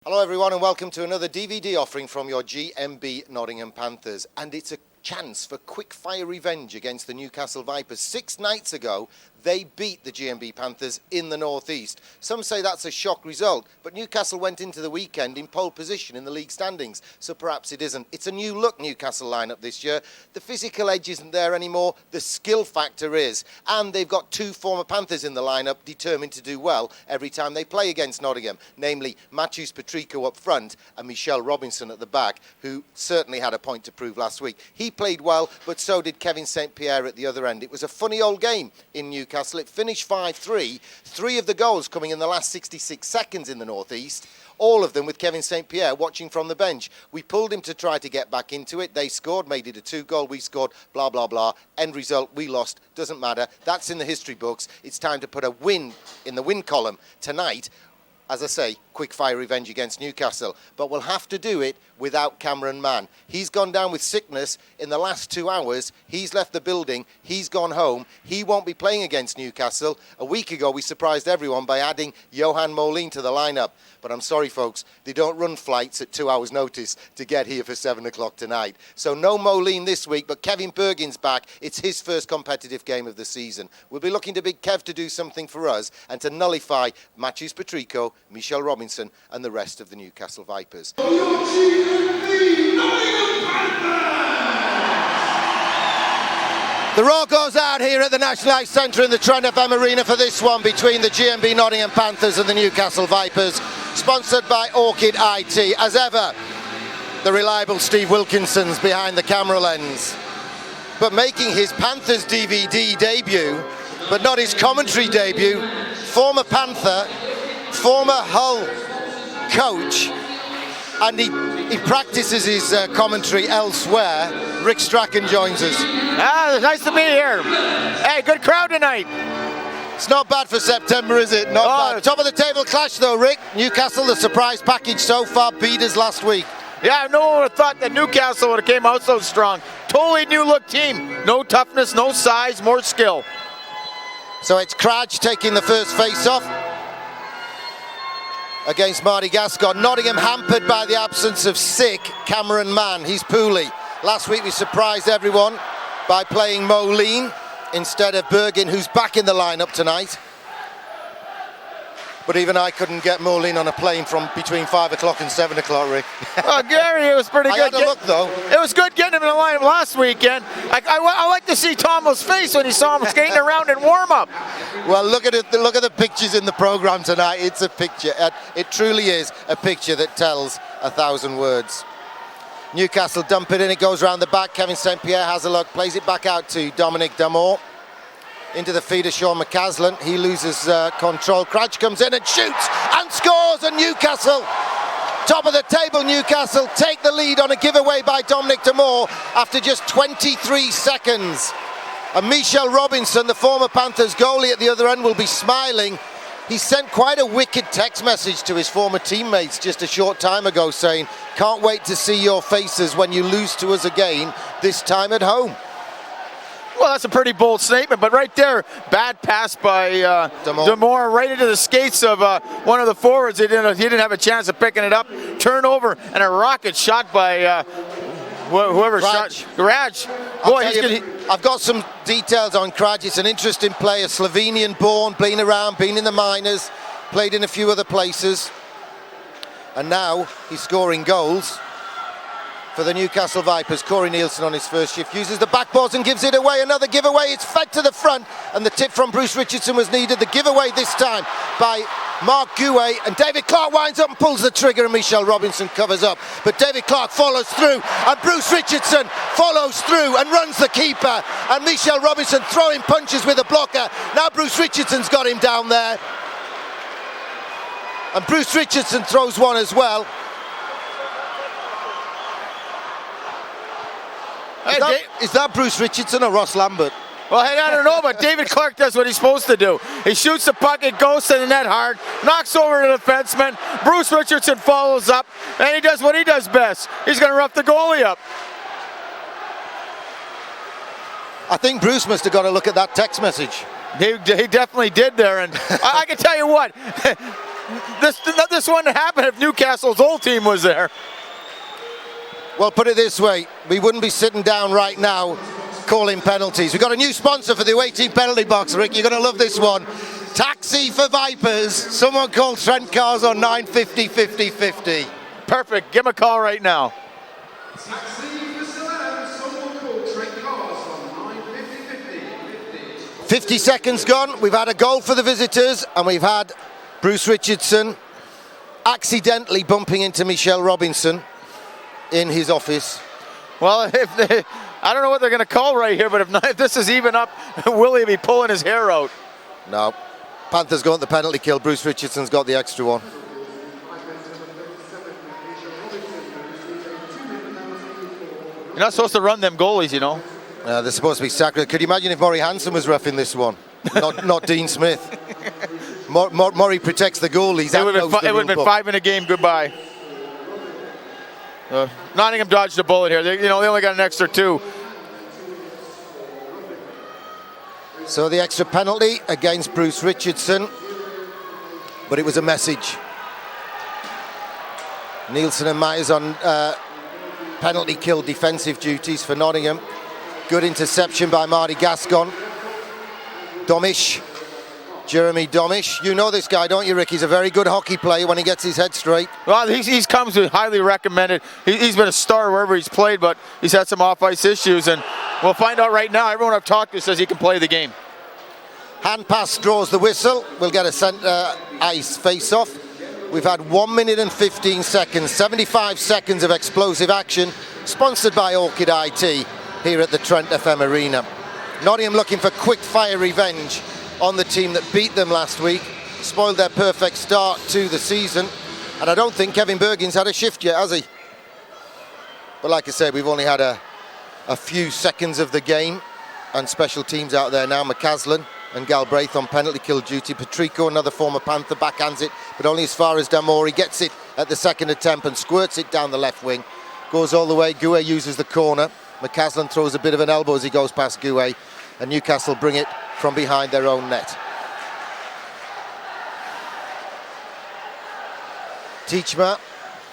Hello everyone and welcome to another DVD offering from your GMB Nottingham Panthers, and it's a chance for quick fire revenge against the Newcastle Vipers. 6 nights ago they beat the GMB Panthers in the northeast. Some say that's a shock result, but Newcastle went into the weekend in pole position in the league standings, so perhaps it isn't. It's a new look Newcastle lineup this year. The physical edge isn't there anymore, the skill factor is, and they've got 2 former Panthers in the lineup determined to do well every time they play against Nottingham, namely Matthews Patrico up front and Michelle Robinson at the back, who certainly had a point to prove last week. He played well, but so did Kevin St Pierre at the other end. It was a funny old game in Newcastle. It finished 5-3, 3 of the goals coming in the last 66 seconds in the northeast, all of them with Kevin St Pierre watching from the bench. We pulled him to try to get back into it. They scored, made it a 2-goal. We scored, blah, blah, blah. End result, we lost. Doesn't matter. That's in the history books. It's time to put a win in the win column tonight. As I say, quick fire revenge against Newcastle. But we'll have to do it without Cameron Mann. He's gone down with sickness in the last 2 hours. He's left the building. He's gone home. He won't be playing against Newcastle. A week ago, we surprised everyone by adding Johan Molin to the lineup. But I'm sorry, folks, they don't run flights at 2 hours' notice to get here for 7 o'clock tonight. So no Molin this week, but Kevin Bergin's back. It's his first competitive game of the season. We'll be looking to Big Kev to do something for us and to nullify Matthews Patrico, Michelle Robinson and the rest of the Newcastle Vipers. For your GMB Nottingham Panthers! The roar goes out here at the National Ice Centre in the Trent FM Arena for this one between the GMB Nottingham Panthers and the Newcastle Vipers, sponsored by Orchid IT. As ever, the reliable Steve Wilkinson's behind the camera lens. But making his Panthers DVD debut, but not his commentary debut, former Panther, former Hull coach, and he practices his commentary elsewhere. Rick Strachan joins us. It's nice to be here. Hey, good crowd tonight. It's not bad for September, is it? Not bad. Top of the table clash though, Rick. Newcastle, the surprise package so far, beat us last week. Yeah, no one would have thought that Newcastle would have came out so strong. Totally new look team. No toughness, no size, more skill. So it's Cradge taking the first face-off against Marty Gascon. Nottingham hampered by the absence of sick Cameron Mann. He's poorly. Last week we surprised everyone by playing Molin instead of Bergin, who's back in the lineup tonight. But even I couldn't get Molin on a plane from between 5 o'clock and 7 o'clock, Rick. Oh, Gary, it was pretty good. I had a look, though. It was good getting him in the lineup last weekend. I like to see Tomo's face when he saw him skating around in warm-up. Well, look at it. Look at the pictures in the program tonight. It's a picture. It truly is a picture that tells 1,000 words. Newcastle dump it in. It goes around the back. Kevin St Pierre has a look. Plays it back out to Dominic Damore. Into the feeder, Sean McCaslin. He loses control. Cradge comes in and shoots and scores. And Newcastle, top of the table, Newcastle take the lead on a giveaway by Dominic Damore after just 23 seconds. And Michelle Robinson, the former Panthers goalie at the other end, will be smiling. He sent quite a wicked text message to his former teammates just a short time ago saying, "Can't wait to see your faces when you lose to us again, this time at home." Well, that's a pretty bold statement, but right there, bad pass by Damore right into the skates of one of the forwards. He didn't have a chance of picking it up. Turnover and a rocket shot by whoever shot Cradge. Boy, I've got some details on Cradge. It's an interesting player, Slovenian born, been around, been in the minors, played in a few other places, and now he's scoring goals for the Newcastle Vipers. Corey Nielsen on his first shift uses the backboards and gives it away. Another giveaway. It's fed to the front, and the tip from Bruce Richardson was needed. The giveaway this time by Mark Gouet, and David Clark winds up and pulls the trigger, and Michelle Robinson covers up. But David Clark follows through, and Bruce Richardson follows through and runs the keeper. And Michelle Robinson throwing punches with a blocker. Now Bruce Richardson's got him down there. And Bruce Richardson throws one as well. Is that Bruce Richardson or Ross Lambert? Well, I don't know, but David Clark does what he's supposed to do. He shoots the puck, it goes to the net hard, knocks over the defenseman. Bruce Richardson follows up, and he does what he does best. He's going to rough the goalie up. I think Bruce must have got a look at that text message. He definitely did there, and I can tell you what. this wouldn't happen if Newcastle's old team was there. Well, put it this way, we wouldn't be sitting down right now calling penalties. We've got a new sponsor for the away team penalty box, Rick. You're going to love this one. Taxi for Vipers. Someone called Trent Cars on 950 50 50. Perfect. Give him a call right now. Taxi for Salam. Someone called Trent Cars on 950 50 50. 50 seconds gone. We've had a goal for the visitors, and we've had Bruce Richardson accidentally bumping into Michelle Robinson in his office. Well, I don't know what they're going to call right here, but if this is even up, will he be pulling his hair out? No. Panthers got the penalty kill. Bruce Richardson's got the extra one. You're not supposed to run them goalies, you know. They're supposed to be sacred. Could you imagine if Murray Hansen was reffing this one? not Dean Smith. Murray protects the goalies. It would have been 5 in a game. Goodbye. Nottingham dodged a bullet here. They only got an extra 2. So the extra penalty against Bruce Richardson, but it was a message. Nielsen and Myers on penalty kill defensive duties for Nottingham. Good interception by Marty Gascon. Domish, Jeremy Domish. You know this guy, don't you, Rick? He's a very good hockey player when he gets his head straight. Well, he's comes with highly recommended. He's been a star wherever he's played, but he's had some off-ice issues, and we'll find out right now. Everyone I've talked to says he can play the game. Hand pass draws the whistle. We'll get a centre ice face-off. We've had 1 minute and 15 seconds, 75 seconds of explosive action, sponsored by Orchid IT here at the Trent FM Arena. Nottingham looking for quick-fire revenge on the team that beat them last week, spoiled their perfect start to the season, and I don't think Kevin Bergin's had a shift yet, has he? But like I said, we've only had a few seconds of the game, and special teams out there now. McCaslin and Galbraith on penalty kill duty. Patrico, another former Panther, backhands it, but only as far as Damori. Gets it at the second attempt and squirts it down the left wing. Goes all the way. Gouet uses the corner. McCaslin throws a bit of an elbow as he goes past Gouet, and Newcastle bring it from behind their own net. Teachma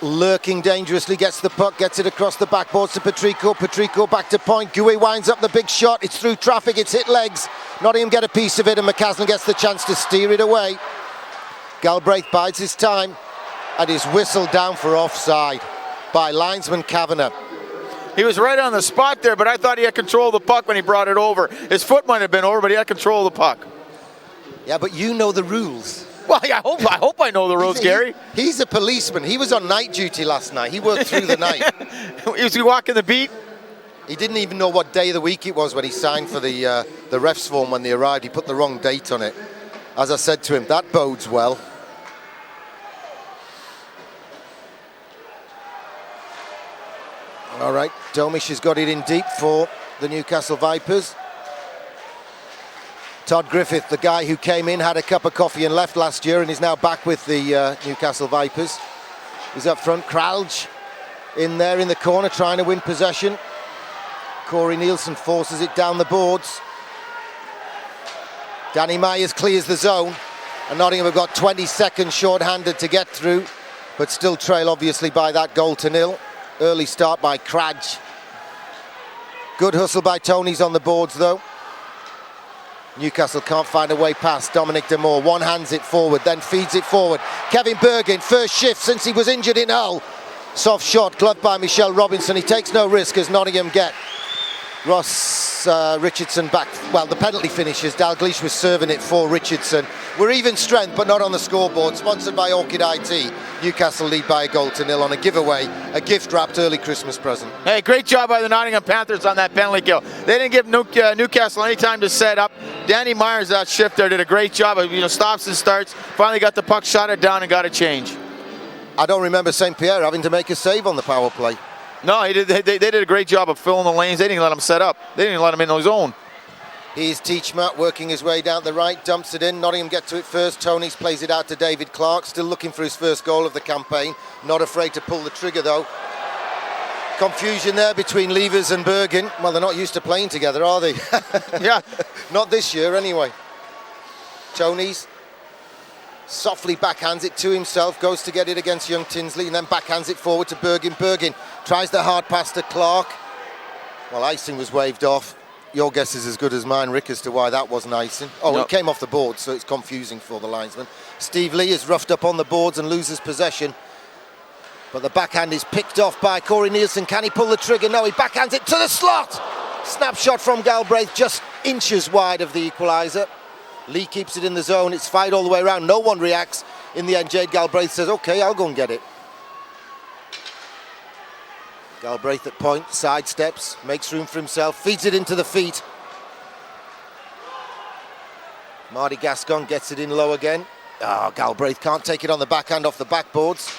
lurking dangerously, gets the puck, gets it across the backboards to Patrico. Patrico back to point. Gouet winds up the big shot. It's through traffic. It's hit legs. Nottingham get a piece of it, and McCaslin gets the chance to steer it away. Galbraith bides his time and is whistled down for offside by linesman Kavanagh. He was right on the spot there, but I thought he had control of the puck when he brought it over. His foot might have been over, but he had control of the puck. Yeah, but you know the rules. Well, yeah, I hope I know the rules, Gary. He's a policeman. He was on night duty last night. He worked through the night. Was he walking the beat? He didn't even know what day of the week it was when he signed for the refs form when they arrived. He put the wrong date on it. As I said to him, that bodes well. All right, Domish has got it in deep for the Newcastle Vipers. Todd Griffith, the guy who came in, had a cup of coffee and left last year and is now back with the Newcastle Vipers. He's up front. Kralj in there in the corner trying to win possession. Corey Nielsen forces it down the boards. Danny Myers clears the zone, and Nottingham have got 20 seconds short-handed to get through, but still trail obviously by that goal to nil. Early start by Kralj. Good hustle by Tony's on the boards though. Newcastle can't find a way past Dominic Damore. One hands it forward, then feeds it forward. Kevin Bergin, first shift since he was injured in Hull. Soft shot, gloved by Michelle Robinson. He takes no risk as Nottingham get Ross Richardson back. Well, the penalty finishes. Dalglish was serving it for Richardson. We're even strength, but not on the scoreboard. Sponsored by Orchid IT. Newcastle lead by a goal to nil on a giveaway, a gift-wrapped early Christmas present. Hey, great job by the Nottingham Panthers on that penalty kill. They didn't give Newcastle any time to set up. Danny Myers, that shift there, did a great job of stops and starts. Finally got the puck, shot it down, and got a change. I don't remember St. Pierre having to make a save on the power play. No, they did a great job of filling the lanes. They didn't let him set up. They didn't even let him in on his own. Here's Teachma working his way down the right, dumps it in. Nottingham get to it first. Tony's plays it out to David Clark, still looking for his first goal of the campaign. Not afraid to pull the trigger though. Confusion there between Levers and Bergin. Well, they're not used to playing together, are they? Yeah. Not this year anyway. Tony's Softly backhands it to himself, goes to get it against young Tinsley, and then backhands it forward to Bergin. Bergin tries the hard pass to Clark. Well, icing was waved off. Your guess is as good as mine, Rick, as to why that wasn't icing. Oh, No. It came off the board, so it's confusing for the linesman. Steve Lee is roughed up on the boards and loses possession. But the backhand is picked off by Corey Nielsen. Can he pull the trigger? No, he backhands it to the slot. Snapshot from Galbraith, just inches wide of the equaliser. Lee keeps it in the zone. It's fired all the way around. No one reacts. In the end, Jade Galbraith says, OK, I'll go and get it. Galbraith at point, sidesteps, makes room for himself, feeds it into the feet. Marty Gascon gets it in low again. Oh, Galbraith can't take it on the backhand off the backboards.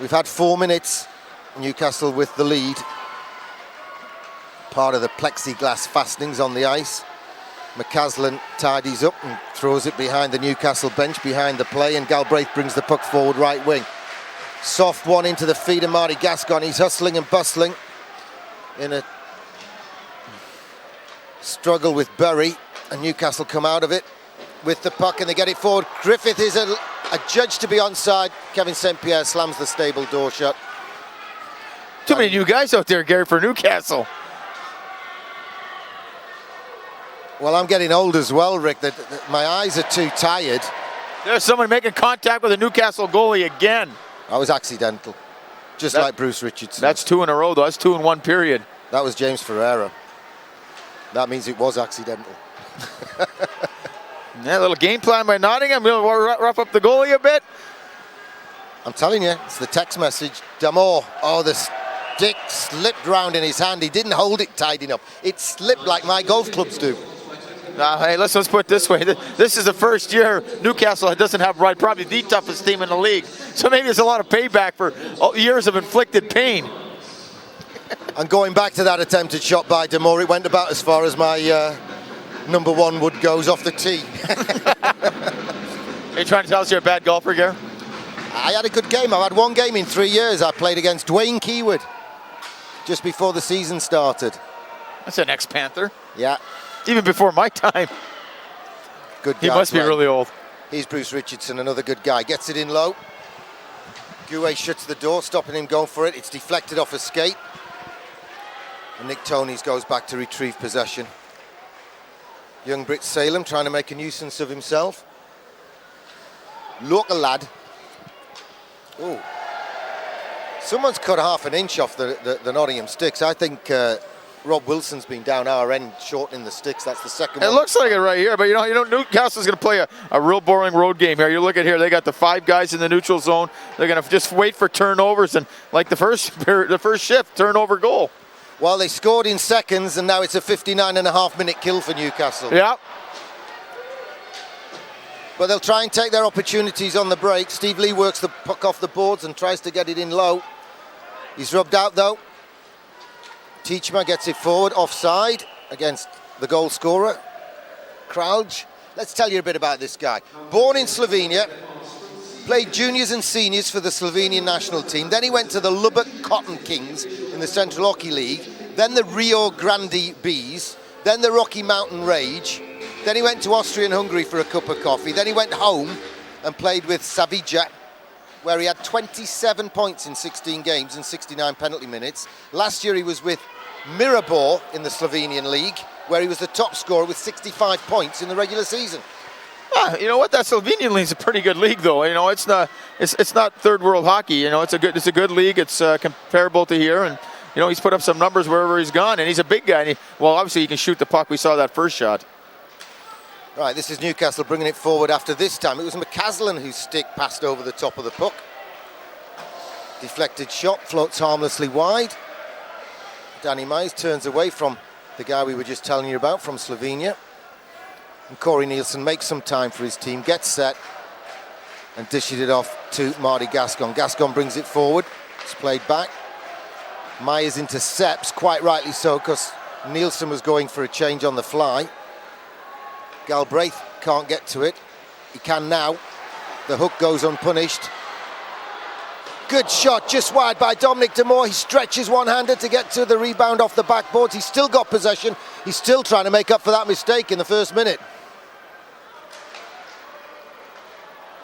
We've had 4 minutes. Newcastle with the lead. Part of the plexiglass fastenings on the ice. McCaslin tidies up and throws it behind the Newcastle bench, behind the play, and Galbraith brings the puck forward right wing. Soft one into the feet of Marty Gascon. He's hustling and bustling in a struggle with Bury, and Newcastle come out of it with the puck and they get it forward. Griffith is a judge to be onside. Kevin St. Pierre slams the stable door shut. Too many new guys out there, Gary, for Newcastle. Well, I'm getting old as well, Rick. My eyes are too tired. There's someone making contact with a Newcastle goalie again. I was accidental, just like Bruce Richardson. That's 2 in a row, though. That's 2 in 1 period. That was James Ferreira. That means it was accidental. Yeah, a little game plan by Nottingham. We'll rough up the goalie a bit. I'm telling you, it's the text message. Damore, oh, the stick slipped round in his hand. He didn't hold it tight enough. It slipped like my golf clubs do. Hey, let's put it this way. This is the first year Newcastle doesn't have probably the toughest team in the league. So maybe it's a lot of payback for years of inflicted pain. And going back to that attempted shot by Damore, it went about as far as my number 1 wood goes off the tee. Are you trying to tell us you're a bad golfer, Gary? I had a good game. I've had 1 game in 3 years. I played against Dwayne Keywood just before the season started. That's an ex-Panther. Yeah. Even before my time. Good guy. He must be really old. He's Bruce Richardson, another good guy. Gets it in low. Gouet shuts the door, stopping him going for it. It's deflected off a skate. And Nick Tonys goes back to retrieve possession. Young Brit Salem trying to make a nuisance of himself. Local lad. Oh. Someone's cut half an inch off the Nottingham sticks. I think Rob Wilson's been down our end, shortening the sticks. That's the second one. It looks like it right here, but you know, Newcastle's going to play a real boring road game here. You look at here, they got the 5 guys in the neutral zone. They're going to just wait for turnovers, and like the first shift, turnover goal. Well, they scored in seconds, and now it's a 59.5-minute kill for Newcastle. Yeah. But they'll try and take their opportunities on the break. Steve Lee works the puck off the boards and tries to get it in low. He's rubbed out, though. Teachma gets it forward, offside, against the goal scorer, Kralj. Let's tell you a bit about this guy. Born in Slovenia, played juniors and seniors for the Slovenian national team. Then he went to the Lubbock Cotton Kings in the Central Hockey League. Then the Rio Grande Bees. Then the Rocky Mountain Rage. Then he went to Austria and Hungary for a cup of coffee. Then he went home and played with Savija, where he had 27 points in 16 games and 69 penalty minutes. Last year he was with Maribor in the Slovenian league, where he was the top scorer with 65 points in the regular season. You know what? That Slovenian league is a pretty good league, though. You know, it's not third world hockey. You know, it's a good league. It's comparable to here, and you know, he's put up some numbers wherever he's gone, and he's a big guy. And obviously he can shoot the puck. We saw that first shot. Right, this is Newcastle bringing it forward after this time. It was McCaslin whose stick passed over the top of the puck. Deflected shot, floats harmlessly wide. Danny Mize turns away from the guy we were just telling you about from Slovenia. And Corey Nielsen makes some time for his team, gets set, and dishes it off to Marty Gascon. Gascon brings it forward. It's played back. Myers intercepts, quite rightly so, because Nielsen was going for a change on the fly. Galbraith can't get to it. He can now. The hook goes unpunished. Good shot, just wide by Dominic Damore. He stretches one-handed to get to the rebound off the backboards. He's still got possession. He's still trying to make up for that mistake in the first minute.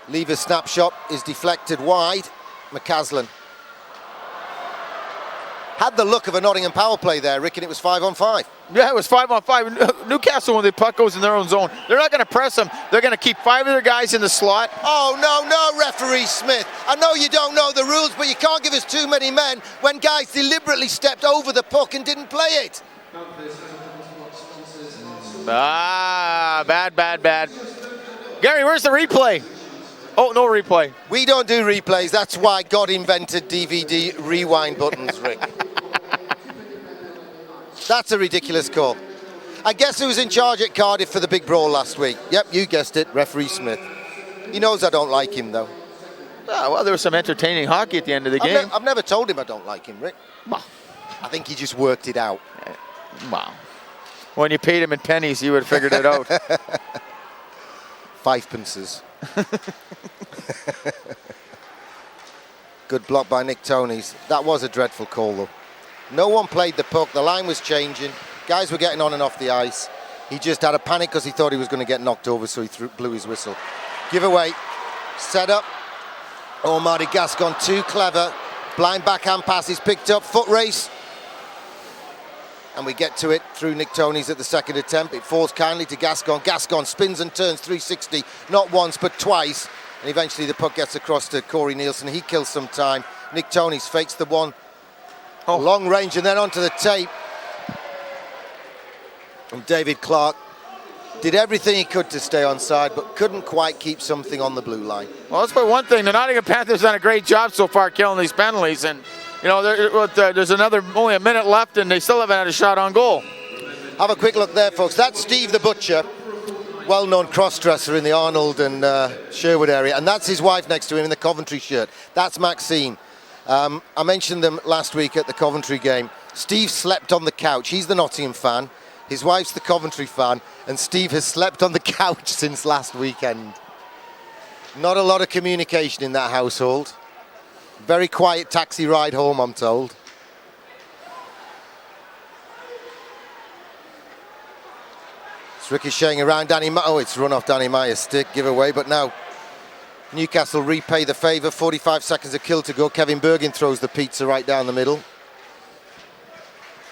Lever's snapshot is deflected wide. McCaslin had the look of a Nottingham power play there, Rick, and it was 5-on-5. Yeah, it was 5-on-5. Newcastle, when the puck goes in their own zone, they're not going to press them. They're going to keep 5 of their guys in the slot. Oh, no, referee Smith. I know you don't know the rules, but you can't give us too many men when guys deliberately stepped over the puck and didn't play it. Bad. Gary, where's the replay? Oh, no replay. We don't do replays. That's why God invented DVD rewind buttons, Rick. That's a ridiculous call. I guess who was in charge at Cardiff for the big brawl last week? Yep, you guessed it, referee Smith. He knows I don't like him, though. Oh, well, there was some entertaining hockey at the end of the game. I've never told him I don't like him, Rick. Wow. I think he just worked it out. Wow. When you paid him in pennies, he would have figured it out. 5 pences. Good block by Nick Tonys. That was a dreadful call, though. No one played the puck. The line was changing. Guys were getting on and off the ice. He just had a panic because he thought he was going to get knocked over, so he blew his whistle. Give away. Set up. Oh, Marty Gascon, too clever. Blind backhand pass is picked up. Foot race. And we get to it through Nick Tonys at the second attempt. It falls kindly to Gascon. Gascon spins and turns 360, not once but twice. And eventually the puck gets across to Corey Nielsen. He kills some time. Nick Tonys fakes the one. Long range and then onto the tape. And David Clark did everything he could to stay onside, but couldn't quite keep something on the blue line. Well, let's put one thing. The Nottingham Panthers done a great job so far killing these penalties. And, you know, there's only a minute left, and they still haven't had a shot on goal. Have a quick look there, folks. That's Steve the Butcher, well-known cross-dresser in the Arnold and Sherwood area. And that's his wife next to him in the Coventry shirt. That's Maxine. I mentioned them last week at the Coventry game. Steve slept on the couch. He's the Nottingham fan. His wife's the Coventry fan. And Steve has slept on the couch since last weekend. Not a lot of communication in that household. Very quiet taxi ride home, I'm told. It's ricocheting around Danny Meyer. Oh, it's run off Danny Meyer's stick, giveaway. But now Newcastle repay the favour. 45 seconds of kill to go. Kevin Bergin throws the pizza right down the middle.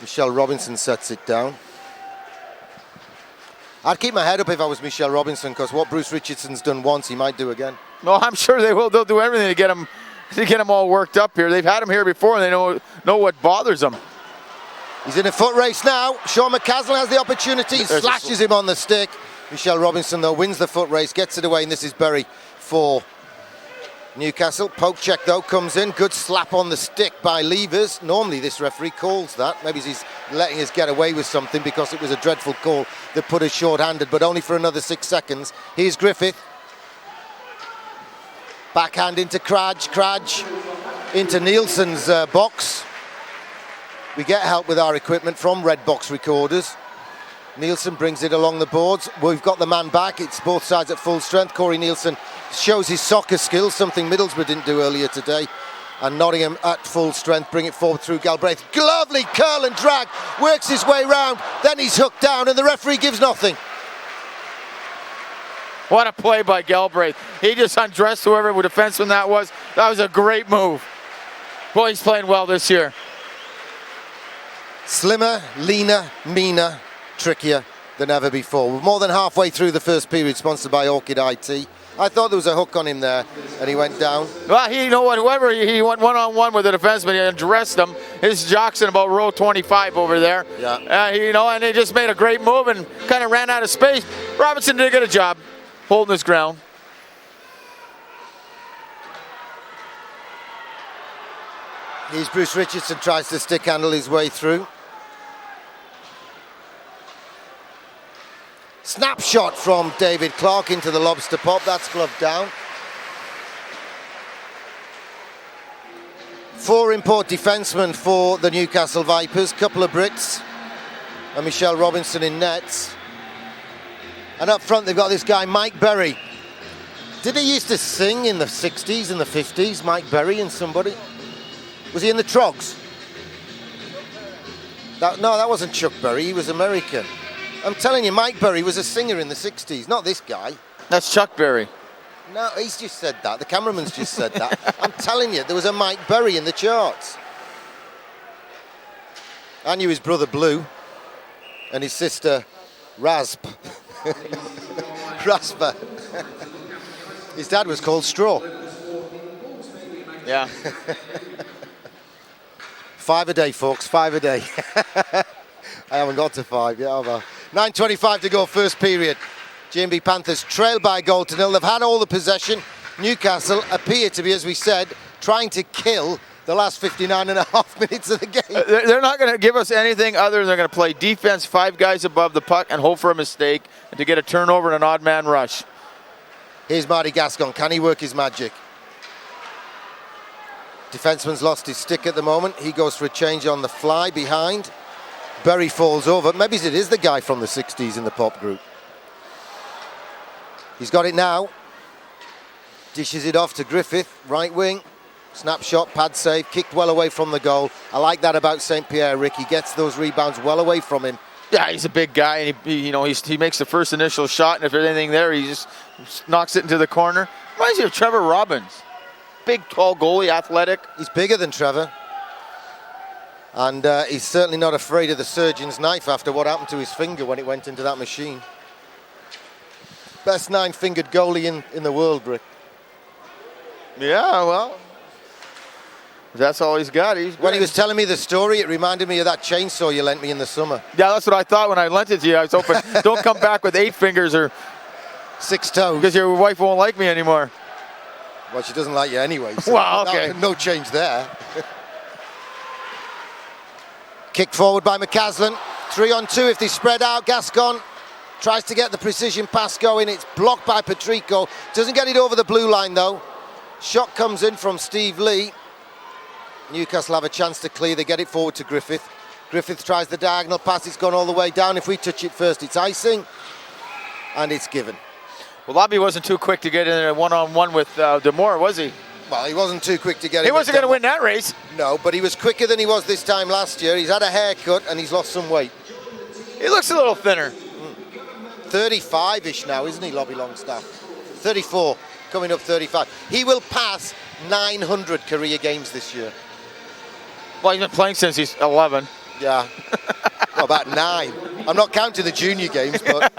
Michelle Robinson sets it down. I'd keep my head up if I was Michelle Robinson, because what Bruce Richardson's done once, he might do again. No, I'm sure they will. They'll do everything to get him all worked up here. They've had him here before, and they know what bothers them. He's in a foot race now. Sean McCaslin has the opportunity. He slashes him on the stick. Michelle Robinson, though, wins the foot race, gets it away, and this is Berry for Newcastle. Poke check, though, comes in. Good slap on the stick by Levers. Normally this referee calls that. Maybe he's letting us get away with something because it was a dreadful call that put us short-handed, but only for another 6 seconds. Here's Griffith. Backhand into Kraj into Nielsen's box. We get help with our equipment from Red Box Recorders. Nielsen brings it along the boards. We've got the man back. It's both sides at full strength. Corey Nielsen shows his soccer skills, something Middlesbrough didn't do earlier today. And Nottingham at full strength, bring it forward through Galbraith. Lovely curl and drag, works his way round, then he's hooked down and the referee gives nothing. What a play by Galbraith. He just undressed whoever the defenseman that was. That was a great move. Boy, he's playing well this year. Slimmer, leaner, meaner, trickier than ever before. We're more than halfway through the first period, sponsored by Orchid IT. I thought there was a hook on him there, and he went down. Well, you know what, whoever, he went one-on-one with the defenseman, he undressed him. His Jockson about row 25 over there. Yeah. And they just made a great move and kind of ran out of space. Robinson did a good job holding his ground. Here's Bruce Richardson, tries to stick handle his way through. Snapshot from David Clark into the lobster pop. That's gloved down. 4 import defensemen for the Newcastle Vipers. Couple of Brits. And Michelle Robinson in nets. And up front they've got this guy, Mike Berry. Did he used to sing in the 60s and the 50s, Mike Berry and somebody? Was he in the Trogs? No, that wasn't Chuck Berry. He was American. I'm telling you, Mike Berry was a singer in the 60s, not this guy. That's Chuck Berry. No, he's just said that. The cameraman's just said that. I'm telling you, there was a Mike Berry in the charts. I knew his brother Blue and his sister Rasp. Rasper. His dad was called Straw. Yeah. 5 a day, folks, 5 a day. I haven't got to 5 yet, have I? 9:25 to go, first period. G&B Panthers trail by a goal to nil. They've had all the possession. Newcastle appear to be, as we said, trying to kill the last 59 and a half minutes of the game. They're not going to give us anything other than they're going to play defense, 5 guys above the puck, and hope for a mistake, and to get a turnover and an odd man rush. Here's Marty Gascon. Can he work his magic? Defenseman's lost his stick at the moment. He goes for a change on the fly behind. Berry falls over. Maybe it is the guy from the 60s in the pop group. He's got it now. Dishes it off to Griffith, right wing. Snapshot, pad save, kicked well away from the goal. I like that about St. Pierre, Rick. He gets those rebounds well away from him. Yeah, he's a big guy, and he makes the first initial shot, and if there's anything there, he just knocks it into the corner. Reminds me of Trevor Robbins. Big, tall goalie, athletic. He's bigger than Trevor. And he's certainly not afraid of the surgeon's knife after what happened to his finger when it went into that machine. Best 9-fingered goalie in the world, Rick. Yeah, well, that's all he's got. When he was telling me the story, it reminded me of that chainsaw you lent me in the summer. Yeah, that's what I thought when I lent it to you. I was hoping, don't come back with 8 fingers or 6 toes. because your wife won't like me anymore. Well, she doesn't like you anyway. So well, okay. No change there. Kicked forward by McCaslin. 3-on-2 if they spread out. Gascon tries to get the precision pass going. It's blocked by Patrico. Doesn't get it over the blue line, though. Shot comes in from Steve Lee. Newcastle have a chance to clear. They get it forward to Griffith. Griffith tries the diagonal pass. It's gone all the way down. If we touch it first, it's icing. And it's given. Well, Lobby wasn't too quick to get in a one-on-one with Demore, was he? Well, he wasn't too quick to get it. He wasn't going to win that race. No, but he was quicker than he was this time last year. He's had a haircut and he's lost some weight. He looks a little thinner. 35-ish now, isn't he, Lobby Longstaff? 34, coming up 35. He will pass 900 career games this year. Well, he's been playing since he's 11. Yeah. Well, about 9. I'm not counting the junior games, but...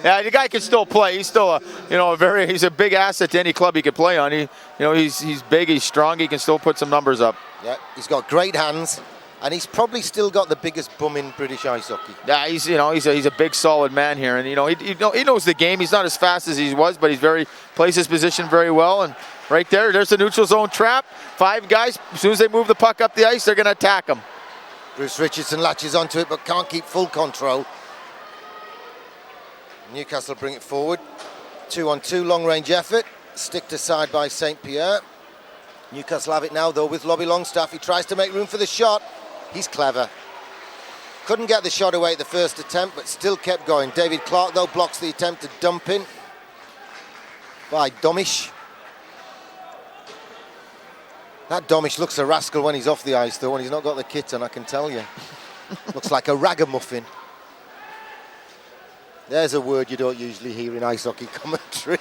Yeah, the guy can still play. He's still he's a big asset to any club he could play on. He's big, he's strong, he can still put some numbers up. Yeah, he's got great hands, and he's probably still got the biggest bum in British ice hockey. Yeah, he's a big solid man here, and he knows the game. He's not as fast as he was, but he's plays his position very well. And right there's the neutral zone trap. 5 guys. As soon as they move the puck up the ice, they're going to attack him. Bruce Richardson latches onto it, but can't keep full control. Newcastle bring it forward. 2-on-2 long-range effort. Sticked aside by St. Pierre. Newcastle have it now, though, with Lobby Longstaff. He tries to make room for the shot. He's clever. Couldn't get the shot away at the first attempt, but still kept going. David Clark, though, blocks the attempt to dump in by Domish. That Domish looks a rascal when he's off the ice, though, when he's not got the kit on, I can tell you. Looks like a ragamuffin. There's a word you don't usually hear in ice hockey commentary.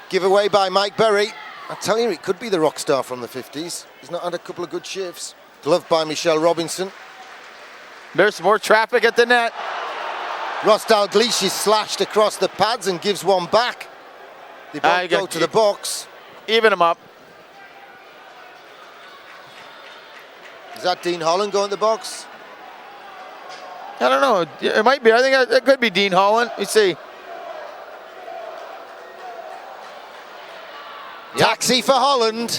Give away by Mike Berry. I tell you, it could be the rock star from the 50s. He's not had a couple of good shifts. Gloved by Michelle Robinson. There's more traffic at the net. Ross Dalglish is slashed across the pads and gives one back. They both go to the box. Even him up. Is that Dean Holland going to the box? I don't know. It might be. I think it could be Dean Holland. You see. Taxi for Holland.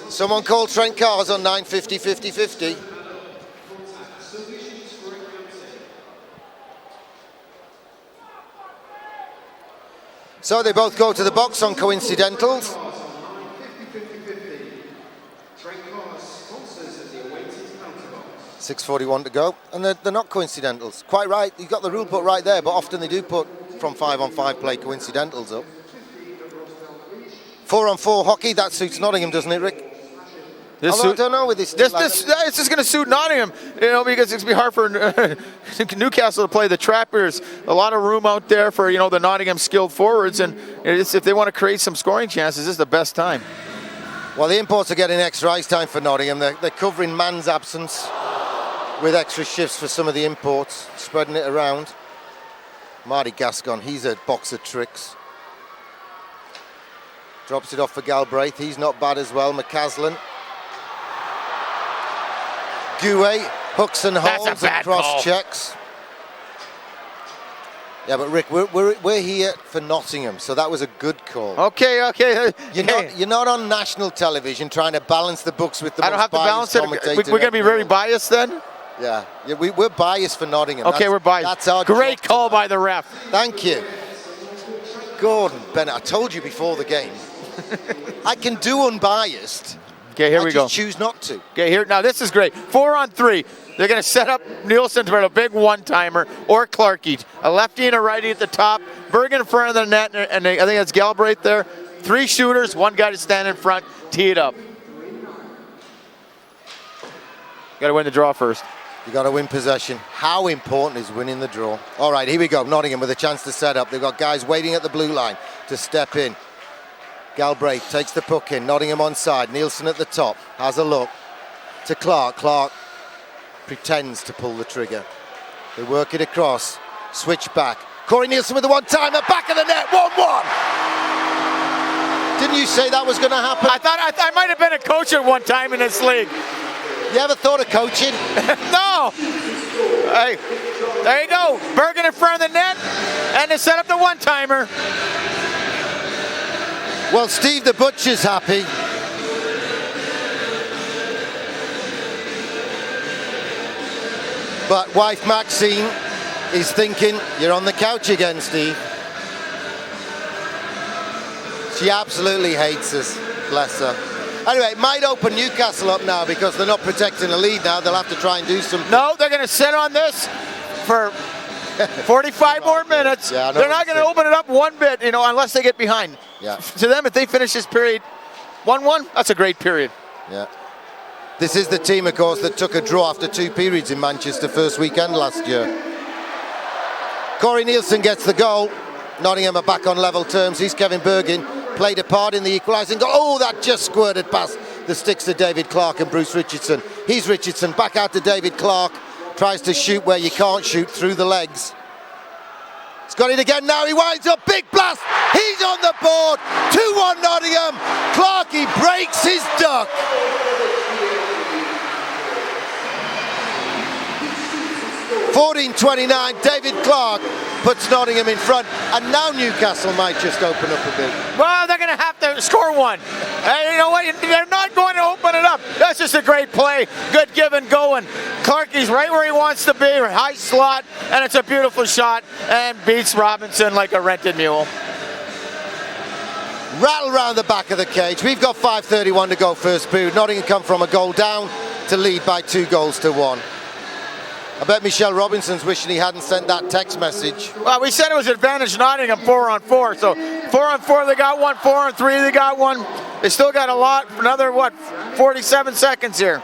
Someone called Trent Cars on 950-50-50. So they both go to the box on coincidentals. 6:41 to go, and they're not coincidentals. Quite right, you've got the rule put right there, but often they do put from 5-on-5 play coincidentals up. 4-on-4 hockey, that suits Nottingham, doesn't it, Rick? Although I don't know with this. This is going to suit Nottingham, because it's going to be hard for Newcastle to play the trappers. A lot of room out there for the Nottingham skilled forwards, and if they want to create some scoring chances, this is the best time. Well, the imports are getting extra ice time for Nottingham. They're covering man's absence with extra shifts for some of the imports, spreading it around. Marty Gascon, he's a box of tricks. Drops it off for Galbraith. He's not bad as well. McCaslin. Gouet hooks and holds and cross checks. Yeah, but Rick, we're here for Nottingham, so that was a good call. Okay. You're not on national television trying to balance the books with the I don't have to balance it. We're going to be very biased then? Yeah, we're biased for Nottingham. Okay, we're biased. That's our great call by the ref. Thank you. Gordon Bennett, I told you before the game, I can do unbiased. Okay, here we go. I just choose not to. Okay, here now this is great. 4-on-3. They're going to set up Nielsen for a big one-timer or Clarkey. A lefty and a righty at the top. Bergen in front of the net, and I think it's Galbraith there. 3 shooters, 1 guy to stand in front, tee it up. Got to win the draw first. You got to win possession. How important is winning the draw? All right, here we go. Nottingham with a chance to set up. They've got guys waiting at the blue line to step in. Galbraith takes the puck in. Nottingham onside. Nielsen at the top. Has a look to Clark. Clark pretends to pull the trigger. They work it across. Switch back. Corey Nielsen with the one-timer. Back of the net. 1-1. Didn't you say that was going to happen? I thought I might have been a coach at one time in this league. You ever thought of coaching? No. Hey, there you go. Bergen in front of the net, and they set up the one-timer. Well, Steve the Butcher's happy. But wife Maxine is thinking, you're on the couch again, Steve. She absolutely hates us, bless her. Anyway, it might open Newcastle up now because they're not protecting the lead now. They'll have to try and do something. No, they're going to sit on this for 45 more minutes. Yeah, they're not going to open it up one bit, unless they get behind. Yeah. To them, if they finish this period 1-1, that's a great period. Yeah. This is the team, of course, that took a draw after 2 periods in Manchester first weekend last year. Corey Nielsen gets the goal. Nottingham are back on level terms. He's Kevin Bergen. Played a part in the equalising goal. Oh, that just squirted past the sticks of David Clark and Bruce Richardson. He's Richardson. Back out to David Clark. Tries to shoot where you can't shoot, through the legs. He's got it again now. He winds up. Big blast. He's on the board. 2-1 Nottingham. Clarkey breaks his duck. (14:29). David Clark puts Nottingham in front, and now Newcastle might just open up a bit. Well, they're going to have to score one. Hey, you know what? They're not going to open it up. That's just a great play. Good give and go, and Clarkey's right where he wants to be, high slot, and it's a beautiful shot, and beats Robinson like a rented mule. Rattle round the back of the cage. We've got 5:31 to go first period. Nottingham come from a goal down to lead by 2-1. I bet Michelle Robinson's wishing he hadn't sent that text message. Well, we said it was advantage Nottingham 4-on-4. So 4-on-4 they got one, 4-on-3 they got one. They still got a lot, another 47 seconds here.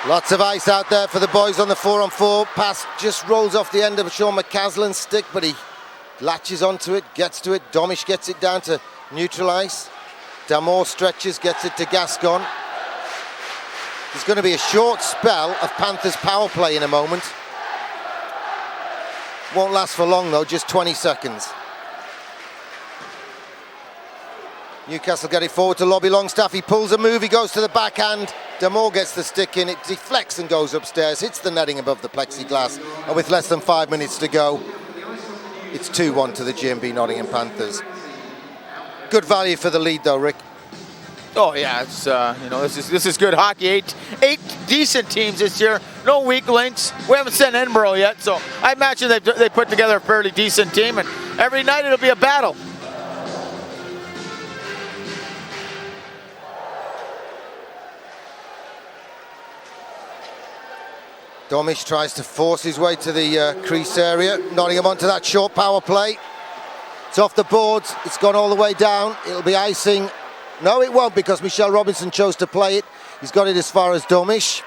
Lots of ice out there for the boys on the 4-on-4. Pass just rolls off the end of Sean McCaslin's stick, but he latches onto it, gets to it. Domish gets it down to neutral ice. Damore stretches, gets it to Gascon. There's going to be a short spell of Panthers power play in a moment. Won't last for long though, just 20 seconds. Newcastle get it forward to Lobby Longstaff. He pulls a move, he goes to the backhand. Damore gets the stick in, it deflects and goes upstairs, hits the netting above the plexiglass. And with less than 5 minutes to go, it's 2-1 to the GMB Nottingham Panthers. Good value for the lead though, Rick. Oh yeah, it's this is good hockey. Eight decent teams this year. No weak links. We haven't sent Edinburgh yet, so I imagine they put together a fairly decent team, and every night it'll be a battle. Domish tries to force his way to the crease area. Nottingham onto that short power play. It's off the boards. It's gone all the way down. It'll be icing. No, it won't, because Michelle Robinson chose to play it. He's got it as far as Domish.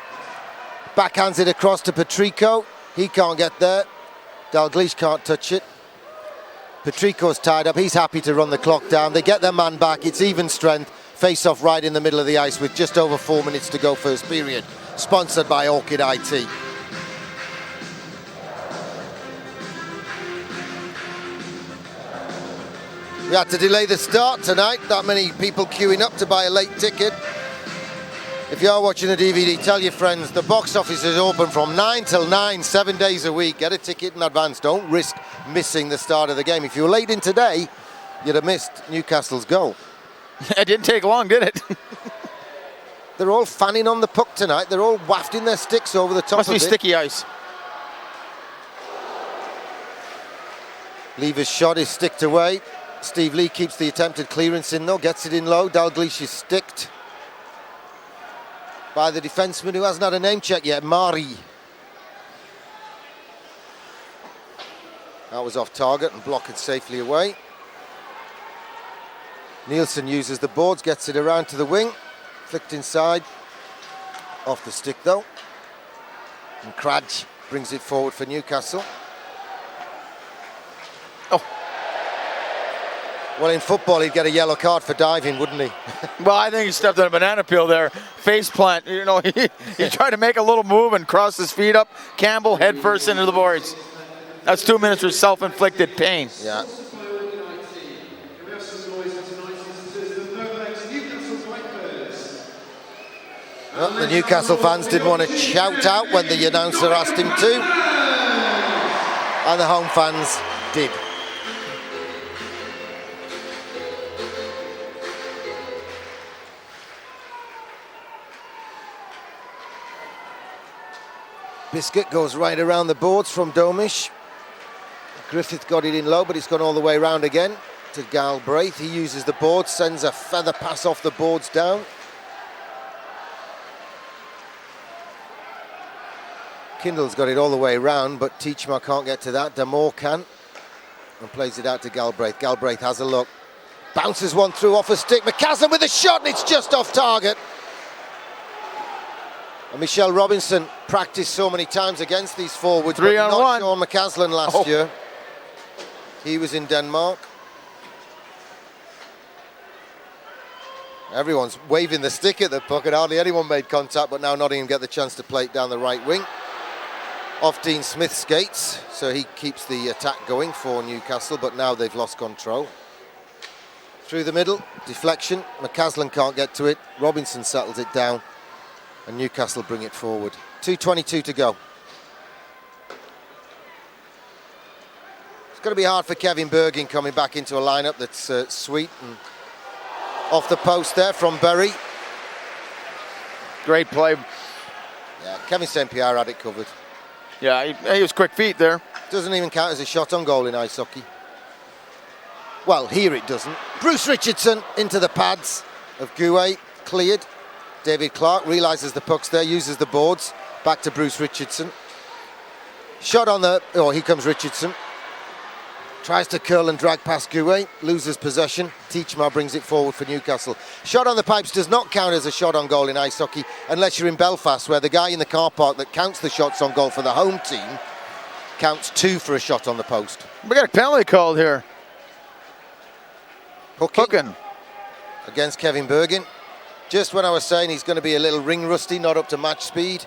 Backhands it across to Patrico. He can't get there. Dalglish can't touch it. Patrico's tied up. He's happy to run the clock down. They get their man back. It's even strength. Face off right in the middle of the ice with just over 4 minutes to go first period. Sponsored by Orchid IT. We had to delay the start tonight. That many people queuing up to buy a late ticket. If you are watching the DVD, tell your friends the box office is open from 9 till 9, 7 days a week. Get a ticket in advance. Don't risk missing the start of the game. If you were late in today, you'd have missed Newcastle's goal. It didn't take long, did it? They're all fanning on the puck tonight. They're all wafting their sticks over the top of it. Must be sticky ice. Lever's shot is sticked away. Steve Lee keeps the attempted clearance in though, gets it in low. Dalglish is sticked by the defenseman who hasn't had a name check yet, Mari. That was off target and blocked it safely away. Nielsen uses the boards, gets it around to the wing. Flicked inside. Off the stick though. And Cradge brings it forward for Newcastle. Oh. Well, in football, he'd get a yellow card for diving, wouldn't he? Well, I think he stepped on a banana peel there. Face plant. You know, he tried to make a little move and cross his feet up. Campbell head first into the boards. That's 2 minutes of self-inflicted pain. Yeah. Well, the Newcastle fans didn't want to shout out when the announcer asked him to. And the home fans did. Biscuit goes right around the boards from Domish. Griffith got it in low, but it's gone all the way around again to Galbraith. He uses the boards, sends a feather pass off the boards down. Kindle's got it all the way around, but Teachmar can't get to that. Damore can, and plays it out to Galbraith. Galbraith has a look. Bounces one through off a stick. McCasland with a shot, and it's just off target. And Michelle Robinson practiced so many times against these forwards, but not Sean McCasland last year. He was in Denmark. Everyone's waving the stick at the puck, and hardly anyone made contact, but now Nottingham get the chance to play it down the right wing. Off Dean Smith's skates, so he keeps the attack going for Newcastle, but now they've lost control. Through the middle, deflection. McCasland can't get to it. Robinson settles it down, and Newcastle bring it forward. 2:22 to go. It's going to be hard for Kevin Bergin coming back into a lineup that's sweet. And off the post there from Berry. Great play. Yeah, Kevin St. Pierre had it covered. Yeah, he was quick feet there. Doesn't even count as a shot on goal in ice hockey. Well, here it doesn't. Bruce Richardson into the pads of Gouet, cleared. David Clark realises the puck's there, uses the boards. Back to Bruce Richardson. Shot on the... Oh, here comes Richardson. Tries to curl and drag past Gouet, loses possession. Teachmar brings it forward for Newcastle. Shot on the pipes does not count as a shot on goal in ice hockey unless you're in Belfast, where the guy in the car park that counts the shots on goal for the home team counts 2 for a shot on the post. We got a penalty called here. Hooking against Kevin Bergin. Just when I was saying he's going to be a little ring rusty, not up to match speed,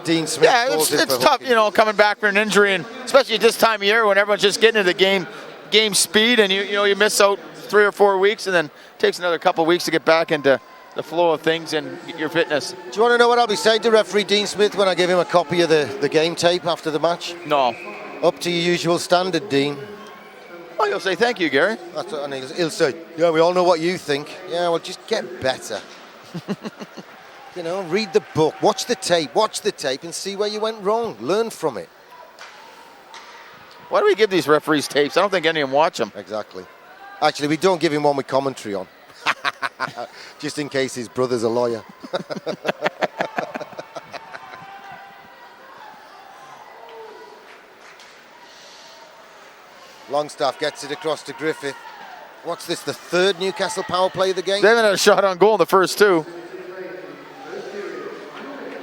Dean Smith. Yeah, it's tough, you know, coming back from an injury, and especially at this time of year when everyone's just getting into the game speed, and you miss out 3 or 4 weeks, and then it takes another couple of weeks to get back into the flow of things and your fitness. Do you want to know what I'll be saying to referee Dean Smith when I give him a copy of the game tape after the match? No. Up to your usual standard, Dean. Oh, you'll say thank you, Gary. That's what, and he'll say, yeah, we all know what you think. Yeah, well, just get better. You know, read the book, watch the tape and see where you went wrong. Learn from it. Why do we give these referees tapes? I don't think any of them watch them. Exactly. Actually, we don't give him one with commentary on. Just in case his brother's a lawyer. Longstaff gets it across to Griffith. What's this, the third Newcastle power play of the game? They haven't had a shot on goal in the first two.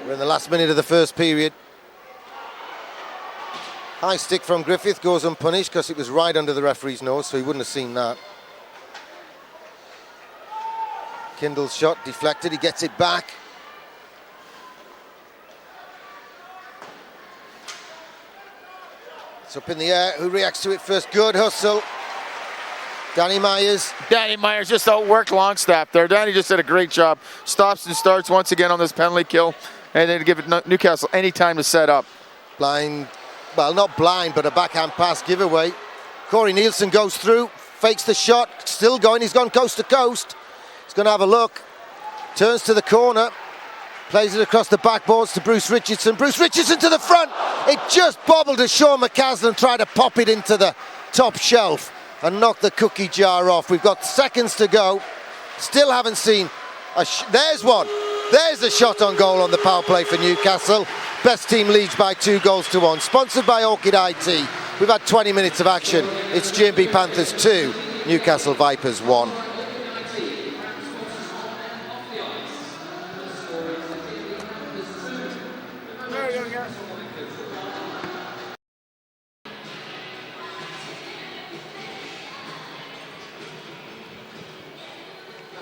We're in the last minute of the first period. High stick from Griffith goes unpunished because it was right under the referee's nose, so he wouldn't have seen that. Kindle's shot deflected, he gets it back. It's up in the air, who reacts to it first? Good hustle. Danny Myers. Danny Myers just outworked Longstaff there. Danny just did a great job. Stops and starts once again on this penalty kill. And then give it Newcastle any time to set up. Blind, well, not blind, but a backhand pass giveaway. Corey Nielsen goes through, fakes the shot, still going, he's gone coast to coast. He's going to have a look. Turns to the corner, plays it across the backboards to Bruce Richardson. Bruce Richardson to the front. It just bobbled as Sean McCaslin tried to pop it into the top shelf and knock the cookie jar off. We've got seconds to go. Still haven't seen there's one. There's a shot on goal on the power play for Newcastle. Best team leads by 2-1. Sponsored by Orchid IT. We've had 20 minutes of action. It's G&B Panthers 2, Newcastle Vipers 1.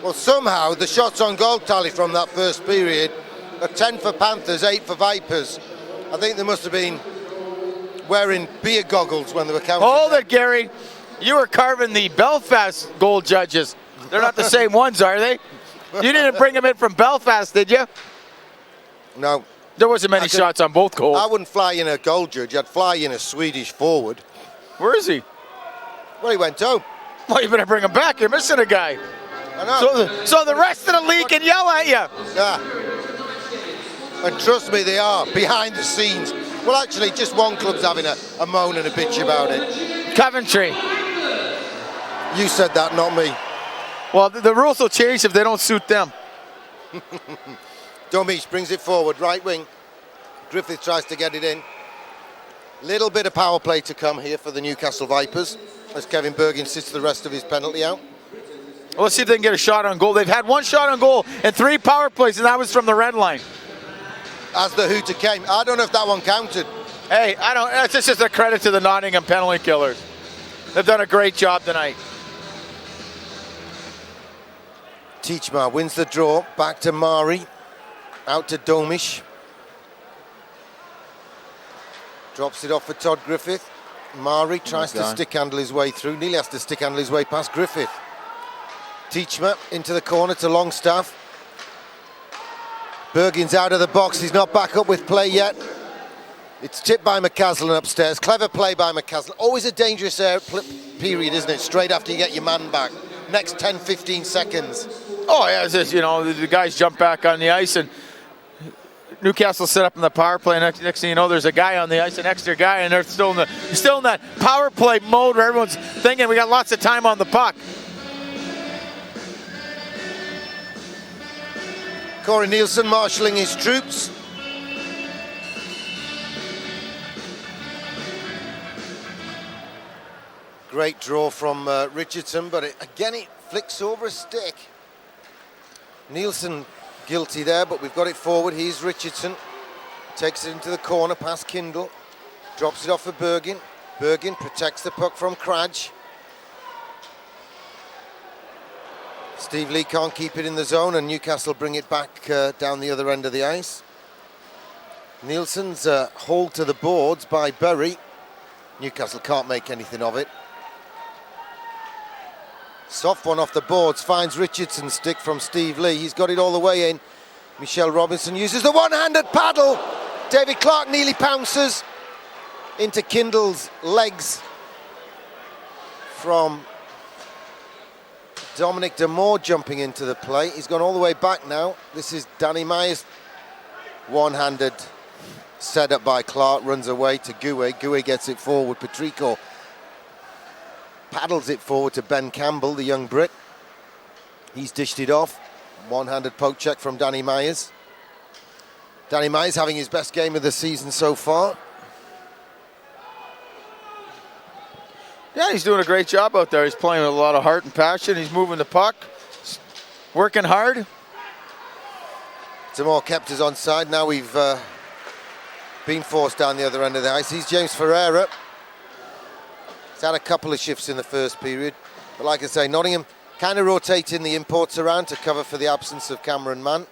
Well, somehow the shots on goal tally from that first period are 10 for Panthers, 8 for Vipers. I think they must have been wearing beer goggles when they were counting. Hold it, Gary. You were carving the Belfast goal judges. They're not the same ones, are they? You didn't bring them in from Belfast, did you? No. There wasn't many shots on both goals. I wouldn't fly in a goal judge. I'd fly in a Swedish forward. Where is he? Well, he went home. Well, you better bring him back. You're missing a guy. I know. So the rest of the league can yell at you. Yeah. And trust me, they are, behind the scenes. Well, actually, just one club's having a moan and a bitch about it. Coventry. You said that, not me. Well, the rules will change if they don't suit them. Domish brings it forward, right wing. Griffith tries to get it in. Little bit of power play to come here for the Newcastle Vipers as Kevin Bergin sits the rest of his penalty out. Well, let's see if they can get a shot on goal. They've had one shot on goal and 3 power plays, and that was from the red line. As the hooter came. I don't know if that one counted. Hey, I don't. It's just a credit to the Nottingham penalty killers. They've done a great job tonight. Teachmar wins the draw. Back to Mari. Out to Domish. Drops it off for Todd Griffith. Mari tries to stick handle his way through. Nearly has to stick handle his way past Griffith. Teachmer into the corner to Longstaff. Bergin's out of the box. He's not back up with play yet. It's tipped by McCaslin upstairs. Clever play by McCaslin. Always a dangerous period, isn't it? Straight after you get your man back. Next 10, 15 seconds. Oh, yeah, it's just, you know, the guys jump back on the ice, and Newcastle set up in the power play. Next thing you know, there's a guy on the ice, an extra guy, and they're still in that power play mode where everyone's thinking we got lots of time on the puck. Corey Nielsen marshalling his troops. Great draw from Richardson, but again it flicks over a stick. Nielsen guilty there, but we've got it forward. Here's Richardson. Takes it into the corner past Kindle. Drops it off for Bergin. Bergin protects the puck from Cradge. Steve Lee can't keep it in the zone, and Newcastle bring it back down the other end of the ice. Nielsen's hauled to the boards by Bury. Newcastle can't make anything of it. Soft one off the boards, finds Richardson's stick from Steve Lee. He's got it all the way in. Michelle Robinson uses the one-handed paddle. David Clark nearly pounces into Kindle's legs from Dominic Damore jumping into the play. He's gone all the way back now. This is Danny Myers. One-handed set up by Clark, runs away to Gouet. Gouet gets it forward. Patrico paddles it forward to Ben Campbell, the young Brit. He's dished it off. One-handed poke check from Danny Myers. Danny Myers having his best game of the season so far. Yeah, he's doing a great job out there. He's playing with a lot of heart and passion. He's moving the puck, working hard. Damore kept us onside. Now we've been forced down the other end of the ice. He's James Ferreira. He's had a couple of shifts in the first period. But like I say, Nottingham kind of rotating the imports around to cover for the absence of Cameron Mann.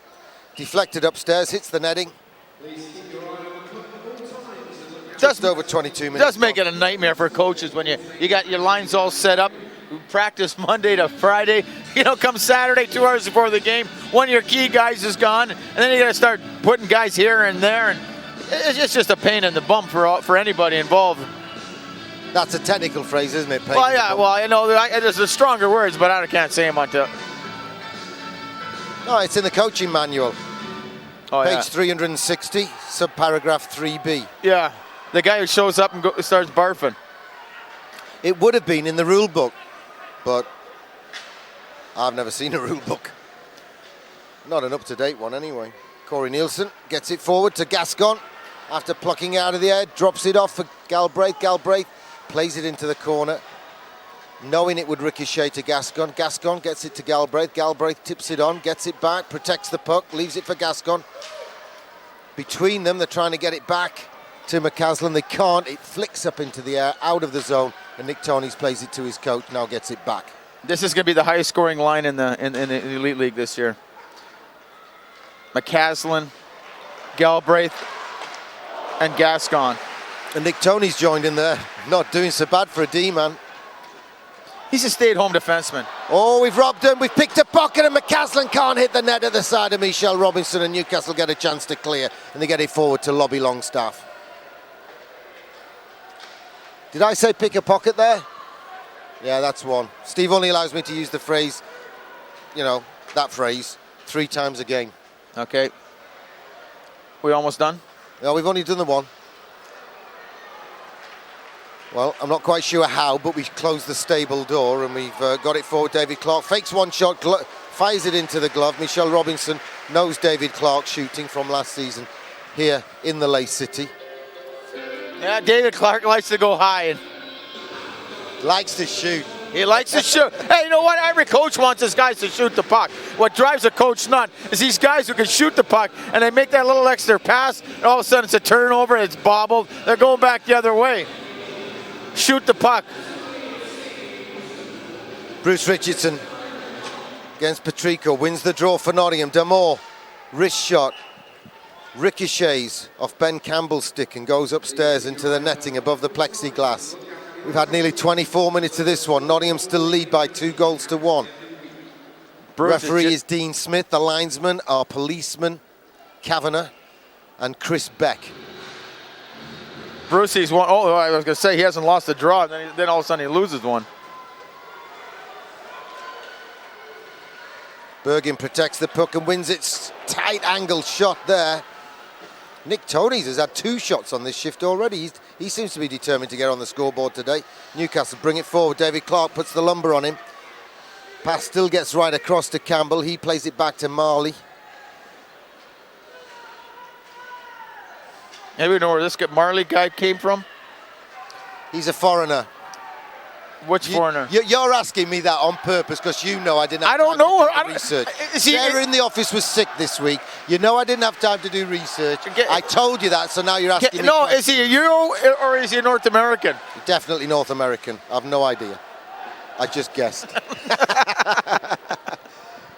Deflected upstairs, hits the netting. Just over 22 minutes. Does make it a nightmare for coaches when you got your lines all set up. Practice Monday to Friday. Come Saturday, 2 hours before the game, one of your key guys is gone, and then you got to start putting guys here and there, and it's just a pain in the bum for anybody involved. That's a technical phrase, isn't it? Well, yeah. Well, I know there's stronger words, but I can't say them until. No, it's in the coaching manual. Oh, Page 360, subparagraph 3B. Yeah. The guy who shows up and starts barfing. It would have been in the rule book, but I've never seen a rule book. Not an up-to-date one anyway. Corey Nielsen gets it forward to Gascon. After plucking out of the air, drops it off for Galbraith. Galbraith plays it into the corner, knowing it would ricochet to Gascon. Gascon gets it to Galbraith. Galbraith tips it on, gets it back, protects the puck, leaves it for Gascon. Between them, they're trying to get it back to McCaslin. They can't. It flicks up into the air, out of the zone, and Nick Tonys plays it to his coach, now gets it back. This is going to be the highest scoring line in the Elite League this year. McCaslin, Galbraith, and Gascon. And Nick Tonys joined in there. Not doing so bad for a D-man. He's a stay-at-home defenseman. Oh, we've robbed him. We've picked a pocket, and McCaslin can't hit the net at the side of Michelle Robinson, and Newcastle get a chance to clear, and they get it forward to Lobby Longstaff. Did I say pick a pocket there? Yeah, that's one. Steve only allows me to use the phrase, that phrase, 3 times a game. Okay. We almost done? No, we've only done the one. Well, I'm not quite sure how, but we closed the stable door and we've got it forward. David Clark fakes one shot, fires it into the glove. Michelle Robinson knows David Clark shooting from last season here in the Lace City. Yeah, David Clark likes to go high and likes to shoot. He likes to shoot. Hey, you know what? Every coach wants his guys to shoot the puck. What drives a coach nuts is these guys who can shoot the puck and they make that little extra pass and all of a sudden it's a turnover, it's bobbled. They're going back the other way. Shoot the puck. Bruce Richardson against Patrico wins the draw for Nottingham. Damore, wrist shot, ricochets off Ben Campbell's stick and goes upstairs into the netting above the plexiglass. We've had nearly 24 minutes of this one. Nottingham still lead by 2-1. Referee is Dean Smith. The linesmen are policeman Kavanagh and Chris Beck. Brucey's won. Oh, I was going to say he hasn't lost a draw. Then all of a sudden he loses one. Bergin protects the puck and wins its tight angle shot there. Nick Tonys has had 2 shots on this shift already. He seems to be determined to get on the scoreboard today. Newcastle bring it forward. David Clark puts the lumber on him. Pass still gets right across to Campbell. He plays it back to Marley. Maybe we know where this Marley guy came from? He's a foreigner. Which foreigner? You're asking me that on purpose because you know I didn't have time to do research. Sarah in the office was sick this week. You know I didn't have time to do research. I told you that, so now you're asking me. No, is he a Euro or is he a North American? Definitely North American. I've no idea. I just guessed.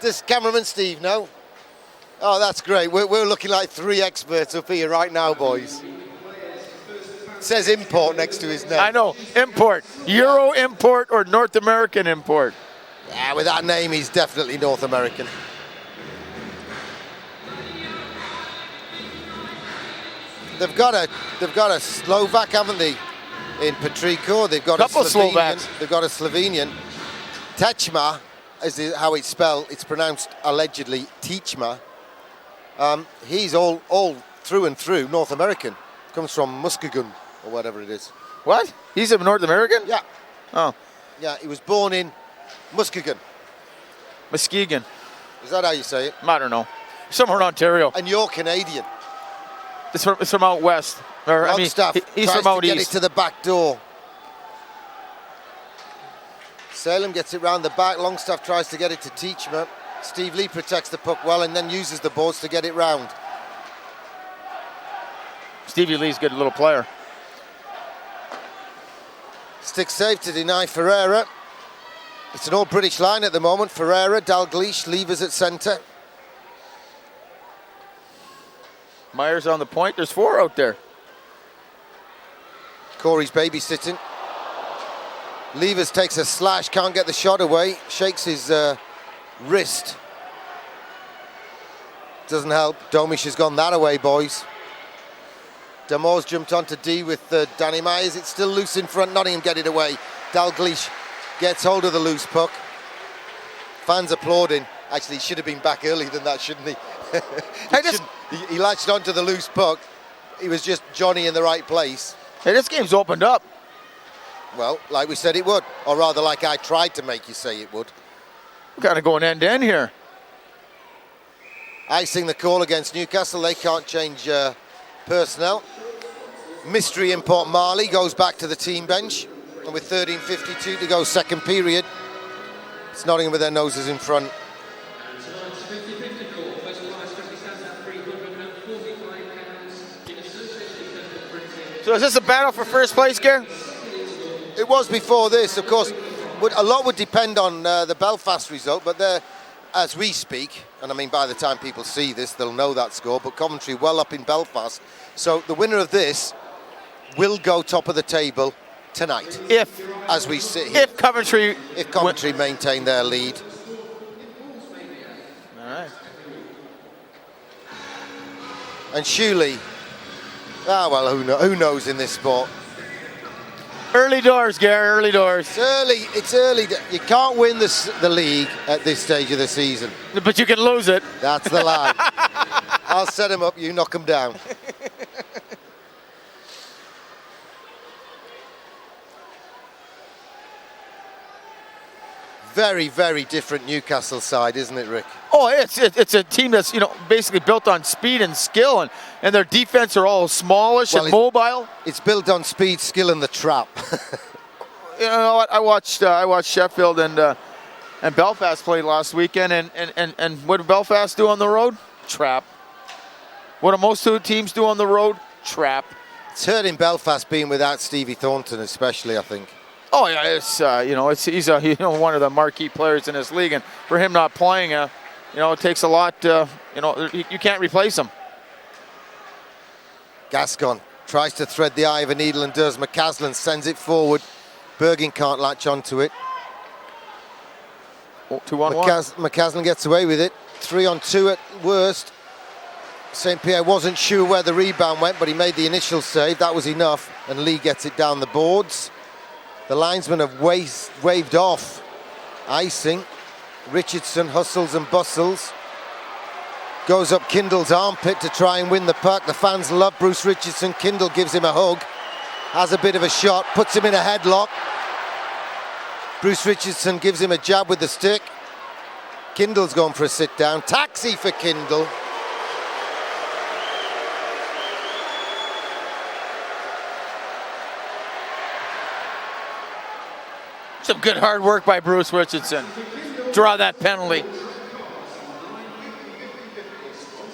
Does cameraman Steve know? Oh, that's great. We're looking like 3 experts up here right now, boys. It says import next to his name. I know, import. Euro import or North American import. Yeah, with that name, he's definitely North American. They've got a Slovak, haven't they? In Patrico, they've got a Slovenian. They've got a Slovenian. Techma is how it's spelled. It's pronounced allegedly Techma. He's all through and through North American. Comes from Muskegon or whatever it is. What? He's a North American? Yeah. Oh. Yeah, he was born in Muskegon. Muskegon. Is that how you say it? I don't know. Somewhere in Ontario. And you're Canadian. It's from out west. Or, Longstaff he's from out to get east. it to the back door. Salem gets it round the back. Longstaff tries to get it to Teachmer. Steve Lee protects the puck well and then uses the boards to get it round. Stevie Lee's a good little player. Stick save to deny Ferreira. It's an all-British line at the moment. Ferreira, Dalglish, Levers at centre. Myers on the point. There's 4 out there. Corey's babysitting. Levers takes a slash, can't get the shot away. Shakes his wrist. Doesn't help. Domish has gone that away, boys. Damore's jumped onto D with Danny Myers. It's still loose in front. Nottingham get it away. Dalglish gets hold of the loose puck. Fans applauding. Actually, he should have been back earlier than that, shouldn't he? He latched onto the loose puck. He was just Johnny in the right place. Hey, this game's opened up. Well, like we said it would. Or rather, like I tried to make you say it would. We're kind of going end-to-end here. Icing the call against Newcastle. They can't change personnel. Mystery import Marley goes back to the team bench. And with 13:52 to go, second period, it's Nottingham with their noses in front. So is this a battle for first place, Gary? It was before this, of course. A lot would depend on the Belfast result, but they're, as we speak, and I mean by the time people see this, they'll know that score, but Coventry well up in Belfast. So the winner of this will go top of the table tonight. As we sit here. If Coventry maintain their lead. All right. And Shuley, well, who knows in this sport? Early doors, Gary, early doors. It's early. You can't win the league at this stage of the season. But you can lose it. That's the line. I'll set him up, you knock him down. Very, very different Newcastle side, isn't it, Rick? Oh, it's a team that's basically built on speed and skill, and their defense are all smallish and mobile. It's built on speed, skill, and the trap. You know what? I watched Sheffield and Belfast play last weekend, and what did Belfast do on the road? Trap. What do most teams do on the road? Trap. It's hurting Belfast being without Stevie Thornton, especially, I think. Oh yeah, he's one of the marquee players in this league, and for him not playing, it takes a lot. You can't replace him. Gascon tries to thread the eye of a needle and does. McCaslin sends it forward. Bergin can't latch onto it. 2-on-1. McCaslin gets away with it. 3-on-2 at worst. St. Pierre wasn't sure where the rebound went, but he made the initial save. That was enough, and Lee gets it down the boards. The linesmen have waved off. Icing. Richardson hustles and bustles. Goes up Kindle's armpit to try and win the puck. The fans love Bruce Richardson. Kindle gives him a hug. Has a bit of a shot. Puts him in a headlock. Bruce Richardson gives him a jab with the stick. Kindle's going for a sit down. Taxi for Kindle. Some good hard work by Bruce Richardson. Draw that penalty.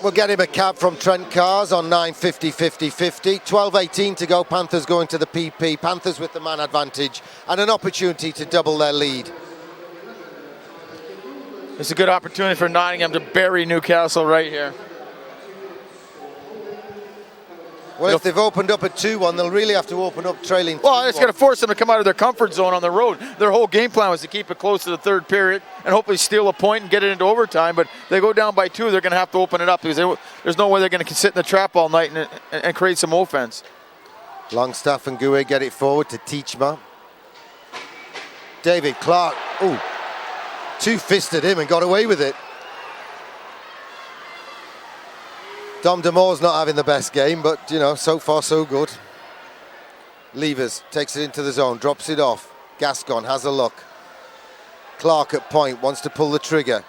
We'll get him a cap from Trent Cars on 9:50. 12:18 to go. Panthers going to the PP. Panthers with the man advantage and an opportunity to double their lead. It's a good opportunity for Nottingham to bury Newcastle right here. Well, if they've opened up at 2-1, they'll really have to open up trailing 2-1. Well, it's going to force them to come out of their comfort zone on the road. Their whole game plan was to keep it close to the third period and hopefully steal a point and get it into overtime. But they go down by 2, they're going to have to open it up because there's no way they're going to sit in the trap all night and create some offense. Longstaff and Gouet get it forward to Teachma. David Clark, two-fisted him and got away with it. Dom Damore's not having the best game, but, so far so good. Levers takes it into the zone, drops it off. Gascon has a look. Clark at point, wants to pull the trigger.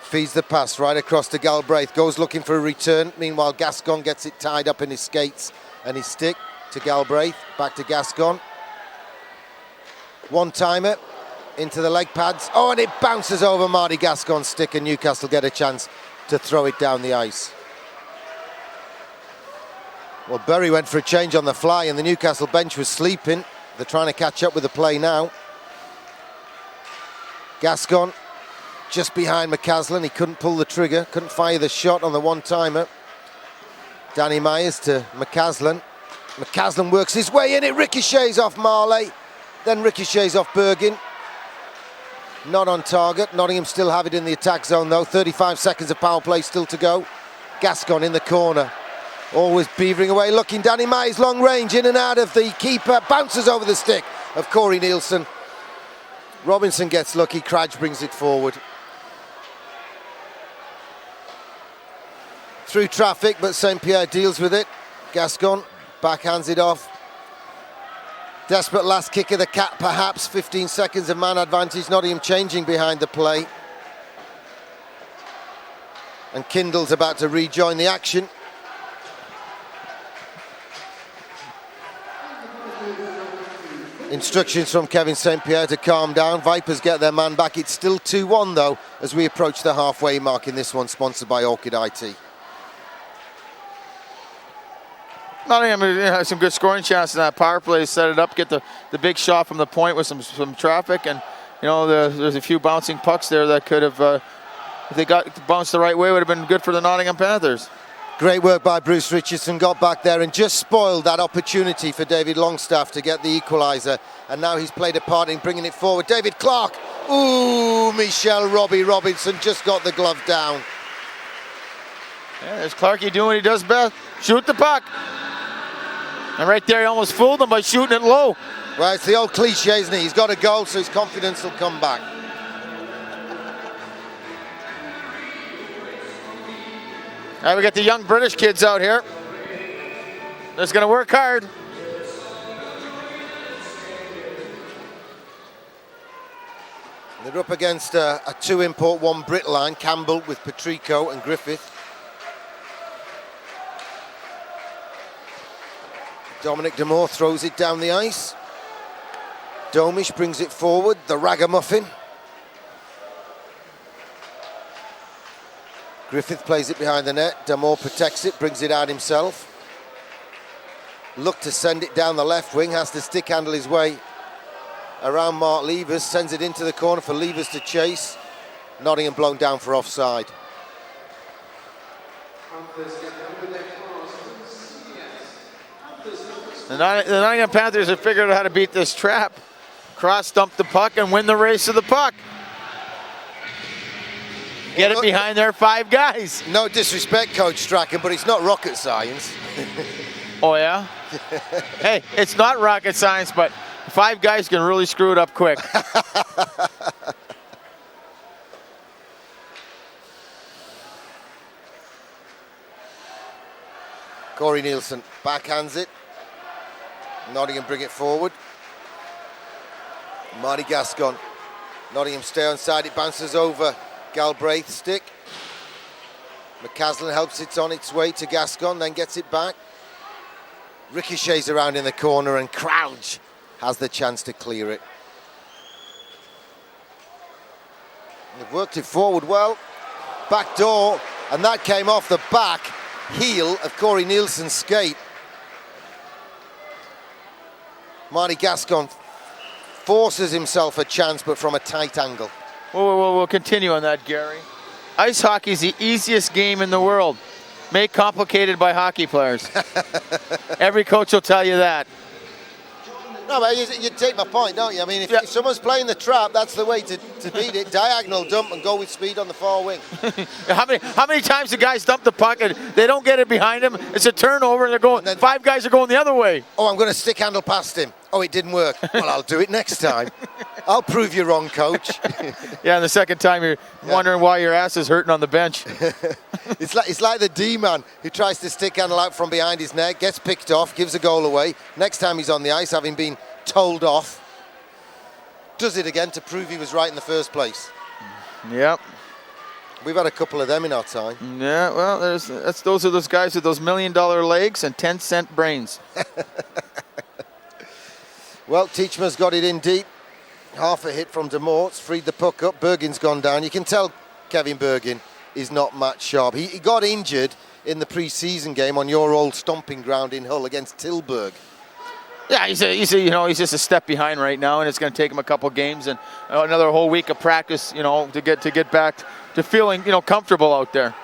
Feeds the pass right across to Galbraith, goes looking for a return. Meanwhile, Gascon gets it tied up in his skates and his stick to Galbraith. Back to Gascon. One-timer into the leg pads. Oh, and it bounces over Marty Gascon's stick, and Newcastle get a chance to throw it down the ice. Well, Bury went for a change on the fly, and the Newcastle bench was sleeping. They're trying to catch up with the play now. Gascon just behind McCaslin. He couldn't pull the trigger, couldn't fire the shot on the one-timer. Danny Myers to McCaslin. McCaslin works his way in. It ricochets off Marley, then ricochets off Bergin. Not on target. Nottingham still have it in the attack zone though. 35 seconds of power play still to go. Gascon in the corner. Always beavering away, looking. Danny Myers, long range, in and out of the keeper. Bounces over the stick of Corey Nielsen. Robinson gets lucky. Cradge brings it forward. Through traffic, but St. Pierre deals with it. Gascon backhands it off. Desperate last kick of the cat, perhaps. 15 seconds of man advantage. Nottingham changing behind the play. And Kindle's about to rejoin the action. Instructions from Kevin St. Pierre to calm down. Vipers get their man back. It's still 2-1 though, as we approach the halfway mark in this one, sponsored by Orchid IT. Nottingham has some good scoring chances in that power play. Set it up, get the big shot from the point with some traffic, and there's a few bouncing pucks there that could have, if they got bounced the right way, would have been good for the Nottingham Panthers. Great work by Bruce Richardson, got back there and just spoiled that opportunity for David Longstaff to get the equaliser. And now he's played a part in bringing it forward. David Clark. Ooh, Michelle Robbie Robinson just got the glove down. Yeah, there's Clarkie doing what he does best. Shoot the puck. And right there, he almost fooled him by shooting it low. Well, it's the old cliche, isn't it? He's got a goal, so his confidence will come back. All right, we got the young British kids out here. They're going to work hard. They're up against a 2-import, 1 Brit line. Campbell with Patrico and Griffith. Dominic Damore throws it down the ice. Domish brings it forward, the ragamuffin. Griffith plays it behind the net. Damore protects it, brings it out himself. Look to send it down the left wing, has to stick handle his way around Mark Levers, sends it into the corner for Levers to chase. Nottingham blown down for offside. The Nottingham Panthers have figured out how to beat this trap. Cross-dump the puck and win the race to the puck. Get it behind their 5 guys. No disrespect, Coach Strachan, but it's not rocket science. Oh, yeah? Hey, it's not rocket science, but 5 guys can really screw it up quick. Corey Nielsen backhands it. Nottingham bring it forward. Marty Gascon. Nottingham stay on side. It bounces over Galbraith's stick. McCaslin helps it on its way to Gascon, then gets it back. Ricochets around in the corner, and Crouch has the chance to clear it. They've worked it forward well. Back door, and that came off the back heel of Corey Nielsen's skate. Marty Gascon forces himself a chance, but from a tight angle. We'll continue on that, Gary. Ice hockey is the easiest game in the world, made complicated by hockey players. Every coach will tell you that. No, but you take my point, don't you? I mean, if someone's playing the trap, that's the way to beat it. Diagonal dump and go with speed on the far wing. How many times the guys dump the puck and they don't get it behind them? It's a turnover and they're going. And then 5 guys are going the other way. Oh, I'm going to stick handle past him. Oh, it didn't work. Well, I'll do it next time. I'll prove you wrong, coach. Yeah, and the second time you're wondering why your ass is hurting on the bench. It's like the D-man who tries to stick handle out from behind his net, gets picked off, gives a goal away. Next time he's on the ice, having been told off, does it again to prove he was right in the first place. Yep. We've had a couple of them in our time. Yeah, well, those are those guys with those $1 million legs and 10-cent brains. Well, Teachmer's got it in deep. Half a hit from Demore. It's freed the puck up. Bergin's gone down. You can tell Kevin Bergin is not match sharp. He got injured in the pre-season game on your old stomping ground in Hull against Tilburg. Yeah, he's just a step behind right now, and it's going to take him a couple games and another whole week of practice, to get back to feeling, comfortable out there.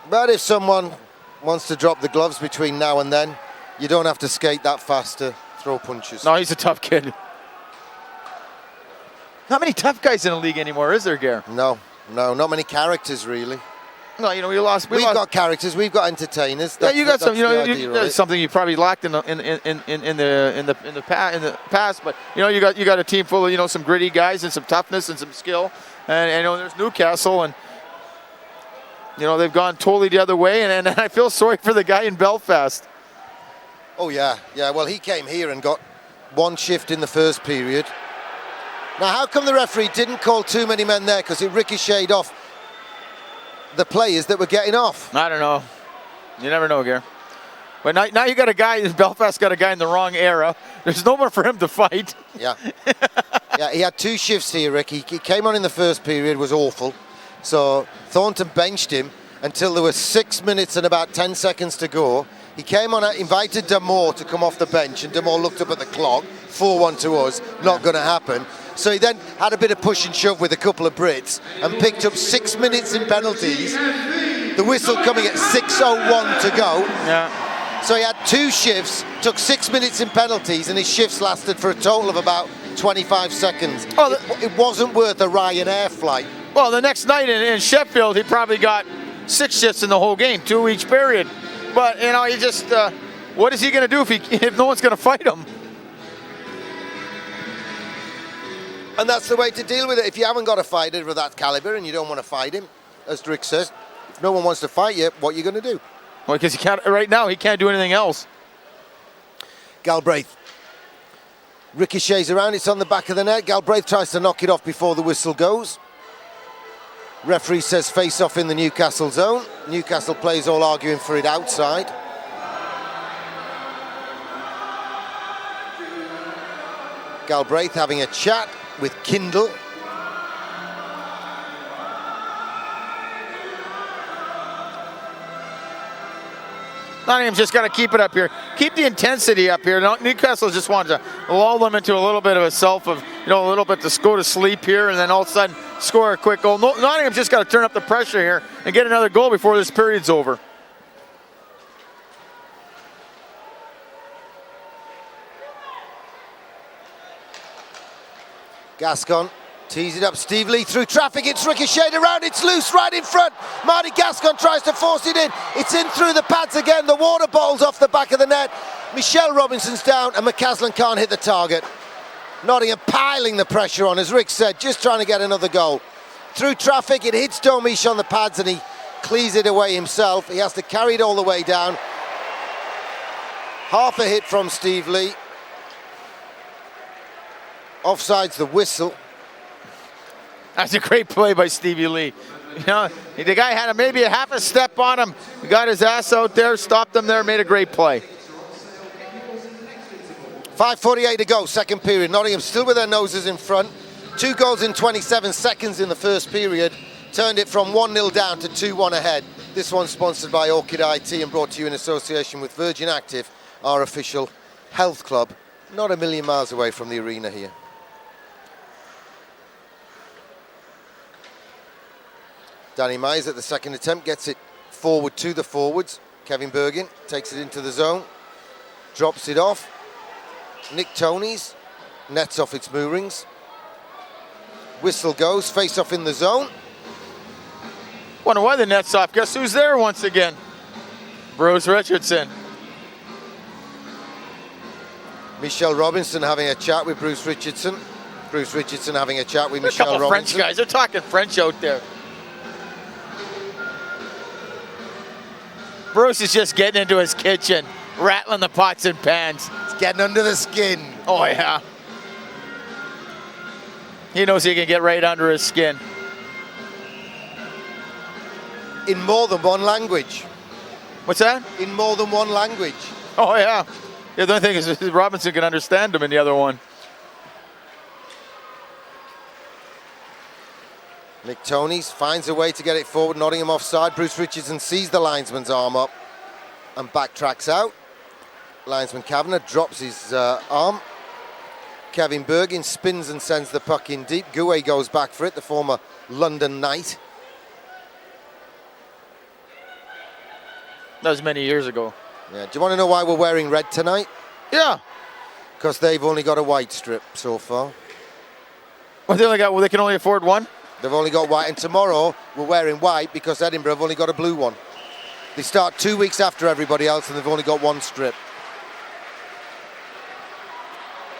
But if someone wants to drop the gloves between now and then, you don't have to skate that fast to throw punches. No, he's a tough kid. Not many tough guys in the league anymore, is there, Gare? No, not many characters really. No, we lost. We've got characters. We've got entertainers. You got some. That's something you probably lacked in the past. But you got a team full of some gritty guys and some toughness and some skill. And there's Newcastle, and they've gone totally the other way. And I feel sorry for the guy in Belfast. Oh yeah. Well, he came here and got one shift in the first period. Now, how come the referee didn't call too many men there? Because it ricocheted off the players that were getting off. I don't know. You never know, Gare. But now you got a guy, Belfast got a guy in the wrong era. There's no one for him to fight. Yeah. Yeah, he had two shifts here, Rick. He came on in the first period, was awful. So Thornton benched him until there were 6 minutes and about 10 seconds to go. He came on, invited Damore to come off the bench, and Damore looked up at the clock. 4-1 to us, not going to happen. So he then had a bit of push and shove with a couple of Brits and picked up 6 minutes in penalties. The whistle coming at 6:01 to go. Yeah. So he had two shifts, took 6 minutes in penalties, and his shifts lasted for a total of about 25 seconds. It wasn't worth a Ryanair flight. Well, the next night in Sheffield, he probably got 6 shifts in the whole game, 2 each period. But he just, what is he going to do if no one's going to fight him? And that's the way to deal with it. If you haven't got a fighter of that caliber and you don't want to fight him, as Rick says, if no one wants to fight you, what are you going to do? Well, because right now he can't do anything else. Galbraith ricochets around. It's on the back of the net. Galbraith tries to knock it off before the whistle goes. Referee says face off in the Newcastle zone. Newcastle players all arguing for it outside. Galbraith having a chat with Kindle. Nottingham's just got to keep it up here. Keep the intensity up here. Newcastle just wanted to lull them into a little bit of a a little bit to go to sleep here, and then all of a sudden score a quick goal. Nottingham's just got to turn up the pressure here and get another goal before this period's over. Gascon tees it up. Steve Lee through traffic. It's ricocheted around. It's loose right in front. Marty Gascon tries to force it in. It's in through the pads again. The water bottle's off the back of the net. Michelle Robinson's down and McCaslin can't hit the target. Nottingham piling the pressure on, as Rick said, just trying to get another goal. Through traffic, it hits Domish on the pads and he clears it away himself. He has to carry it all the way down. Half a hit from Steve Lee. Offside's the whistle. That's a great play by Stevie Lee. The guy had maybe a half a step on him. He got his ass out there, stopped him there, made a great play. 5:48 to go, second period. Nottingham still with their noses in front. 2 goals in 27 seconds in the first period. Turned it from 1-0 down to 2-1 ahead. This one's sponsored by Orchid IT and brought to you in association with Virgin Active, our official health club. Not a million miles away from the arena here. Danny Myers at the second attempt gets it forward to the forwards. Kevin Bergin takes it into the zone, drops it off. Nick Toney's nets off its moorings. Whistle goes, face off in the zone. Wonder why the net's off. Guess who's there once again? Bruce Richardson. Michelle Robinson having a chat with Bruce Richardson. Bruce Richardson having a chat with Michelle Robinson. French guys, they're talking French out there. Bruce is just getting into his kitchen, rattling the pots and pans. It's getting under the skin. Oh, yeah. He knows he can get right under his skin. In more than one language. What's that? In more than one language. Oh, yeah. The only thing is Robinson can understand him in the other one. Nick Toney's finds a way to get it forward. Nottingham offside. Bruce Richardson sees the linesman's arm up and backtracks out. Linesman Kavanagh drops his arm. Kevin Bergin spins and sends the puck in deep. Gouet goes back for it, the former London Knight. That was many years ago. Yeah. Do you want to know why we're wearing red tonight? Yeah. Because they've only got a white strip so far. Well, they can only afford one? They've only got white, and tomorrow we're wearing white because Edinburgh have only got a blue one. They start 2 weeks after everybody else and they've only got one strip.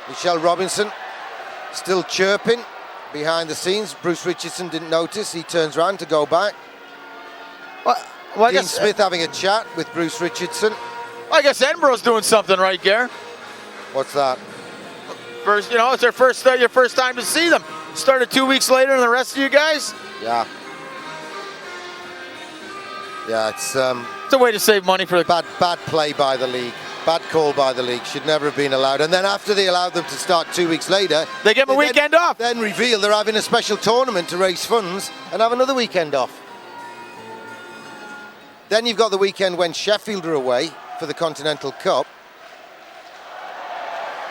Michelle Robinson still chirping behind the scenes. Bruce Richardson didn't notice. He turns around to go back. Dean Smith having a chat with Bruce Richardson. I guess Edinburgh's doing something right, Gare. What's that? First, it's your first time to see them. Started 2 weeks later than the rest of you guys. Yeah. Yeah, it's a way to save money for the bad play by the league. Bad call by the league. Should never have been allowed. And then after they allowed them to start 2 weeks later, they give them a weekend off. Then reveal they're having a special tournament to raise funds and have another weekend off. Then you've got the weekend when Sheffield are away for the Continental Cup.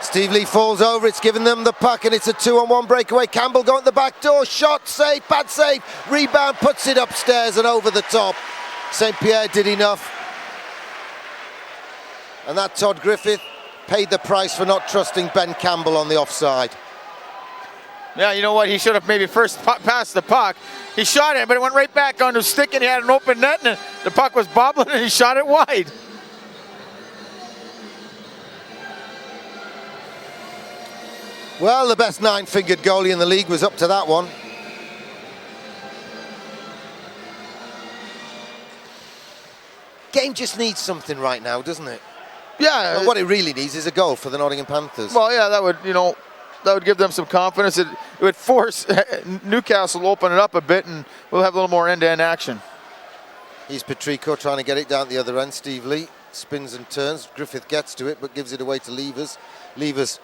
Steve Lee falls over, it's given them the puck, and it's a 2-on-1 breakaway. Campbell going to the back door, shot, save, bad save, rebound, puts it upstairs and over the top. St. Pierre did enough. And that Todd Griffith paid the price for not trusting Ben Campbell on the offside. Yeah, you know what? He should have maybe first passed the puck. He shot it, but it went right back on his stick, and he had an open net, and the puck was bobbling, and he shot it wide. Well, the best nine-fingered goalie in the league was up to that one. Game just needs something right now, doesn't it? Yeah. Well, what it really needs is a goal for the Nottingham Panthers. Well, yeah, that would give them some confidence. It would force Newcastle to open it up a bit, and we'll have a little more end-to-end action. Here's Petrico trying to get it down the other end. Steve Lee spins and turns. Griffith gets to it, but gives it away to Levers. Levers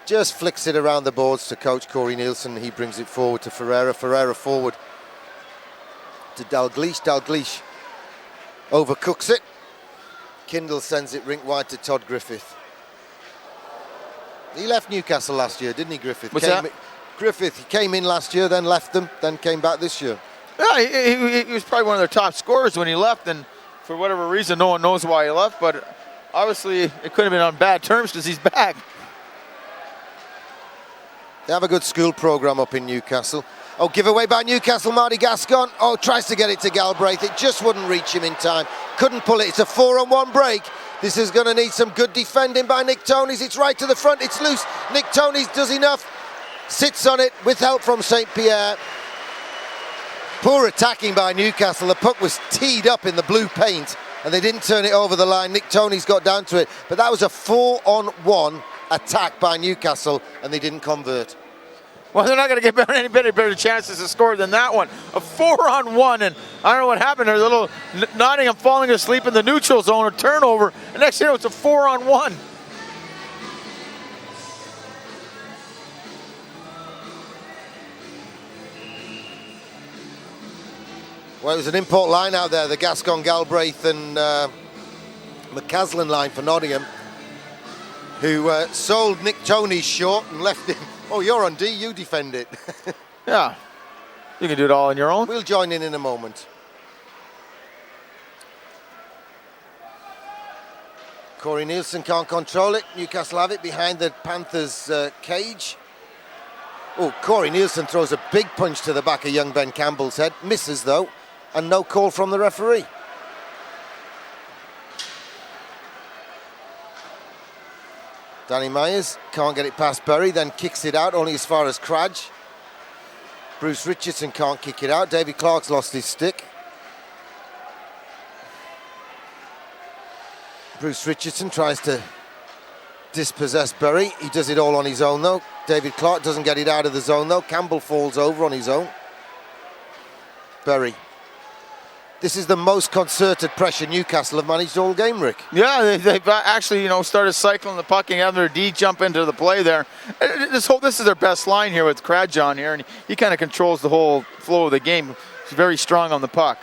just flicks it around the boards to coach Corey Nielsen. He brings it forward to Ferreira. Ferreira forward to Dalglish. Dalglish overcooks it. Kindle sends it rink wide to Todd Griffith. He left Newcastle last year, didn't he, Griffith? Griffith, he came in last year, then left them, then came back this year. Yeah, he was probably one of their top scorers when he left, and for whatever reason, no one knows why he left, but obviously it could have been on bad terms because he's back. They have a good school program up in Newcastle. Oh, giveaway by Newcastle, Marty Gascon. Oh, tries to get it to Galbraith. It just wouldn't reach him in time. Couldn't pull it. It's a 4-on-1 break. This is going to need some good defending by Nick Toney's. It's right to the front. It's loose. Nick Toney's does enough. Sits on it with help from St. Pierre. Poor attacking by Newcastle. The puck was teed up in the blue paint and they didn't turn it over the line. Nick Toney's got down to it. But that was a 4-on-1 attack by Newcastle and they didn't convert. Well, they're not going to get any better chances to score than that one. A 4-on-1, and I don't know what happened there. Little Nottingham falling asleep in the neutral zone, a turnover. And next thing you know, it's a 4-on-1. Well, it was an import line out there, the Gascon, Galbraith and McCaslin line for Nottingham, who sold Nick Toney short and left him. Oh, you're on D, you defend it. Yeah, you can do it all on your own. We'll join in a moment. Corey Nielsen can't control it. Newcastle have it behind the Panthers' cage. Oh, Corey Nielsen throws a big punch to the back of young Ben Campbell's head. Misses, though, and no call from the referee. Danny Myers can't get it past Berry, then kicks it out only as far as Cradge. Bruce Richardson can't kick it out. David Clark's lost his stick. Bruce Richardson tries to dispossess Berry. He does it all on his own, though. David Clark doesn't get it out of the zone, though. Campbell falls over on his own. Berry This is the most concerted pressure Newcastle have managed all game, Rick. Yeah, they've actually, started cycling the puck and having their D jump into the play there. This is their best line here with Cradjon here, and he kind of controls the whole flow of the game. He's very strong on the puck.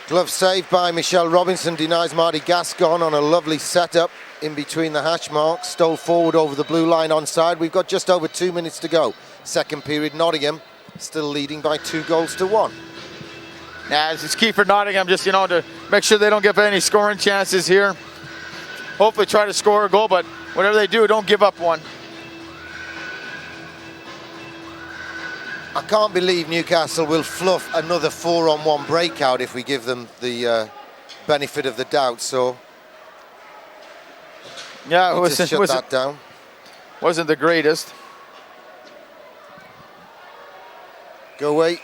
Glove saved by Michelle Robinson, denies Marty Gascon on a lovely setup in between the hash marks. Stole forward over the blue line onside. We've got just over 2 minutes to go. Second period, Nottingham still leading by 2-1. Yeah, it's key for Nottingham just, to make sure they don't give any scoring chances here. Hopefully try to score a goal, but whatever they do, don't give up one. I can't believe Newcastle will fluff another 4-on-1 breakout if we give them the benefit of the doubt. So yeah, down. Wasn't the greatest. Go away.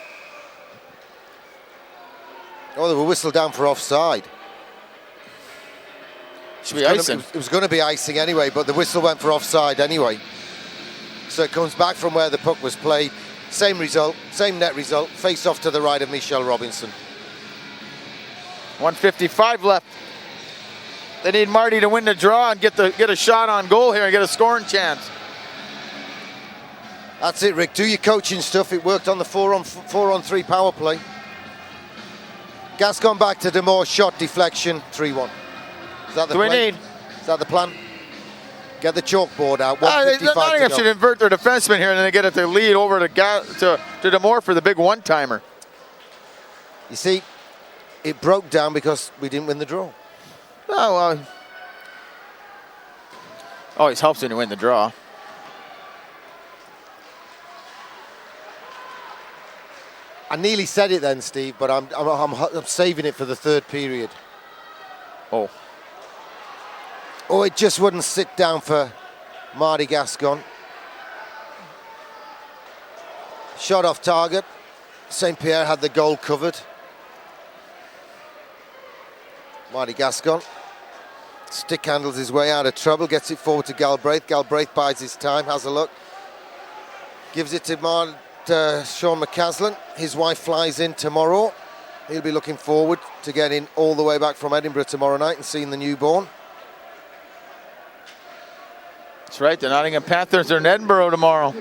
Oh, they were whistled down for offside. Should be icing. It was going to be icing anyway, but the whistle went for offside anyway. So it comes back from where the puck was played. Same result, same net result. Face off to the right of Michelle Robinson. 1:55 left. They need Marty to win the draw and get a shot on goal here and get a scoring chance. That's it, Rick. Do your coaching stuff. It worked on the 4-on-3 power play. Gascon back to Demore, shot deflection, 3-1. Is that the Do we play? need? Is that the plan? Get the chalkboard out. 1:55 Nottingham to should go. invert their defenseman here and then they get it to lead over to Demore for the big one-timer. You see, it broke down because we didn't win the draw. Oh, well. Always helps when you win the draw. I nearly said it then, Steve, but I'm saving it for the third period. Oh, it just wouldn't sit down for Marty Gascon. Shot off target. St. Pierre had the goal covered. Marty Gascon stick handles his way out of trouble, gets it forward to Galbraith. Galbraith bides his time, has a look. Gives it to Sean McCaslin. His wife flies in tomorrow. He'll be looking forward to getting all the way back from Edinburgh tomorrow night and seeing the newborn. that's right. The Nottingham Panthers are in Edinburgh tomorrow.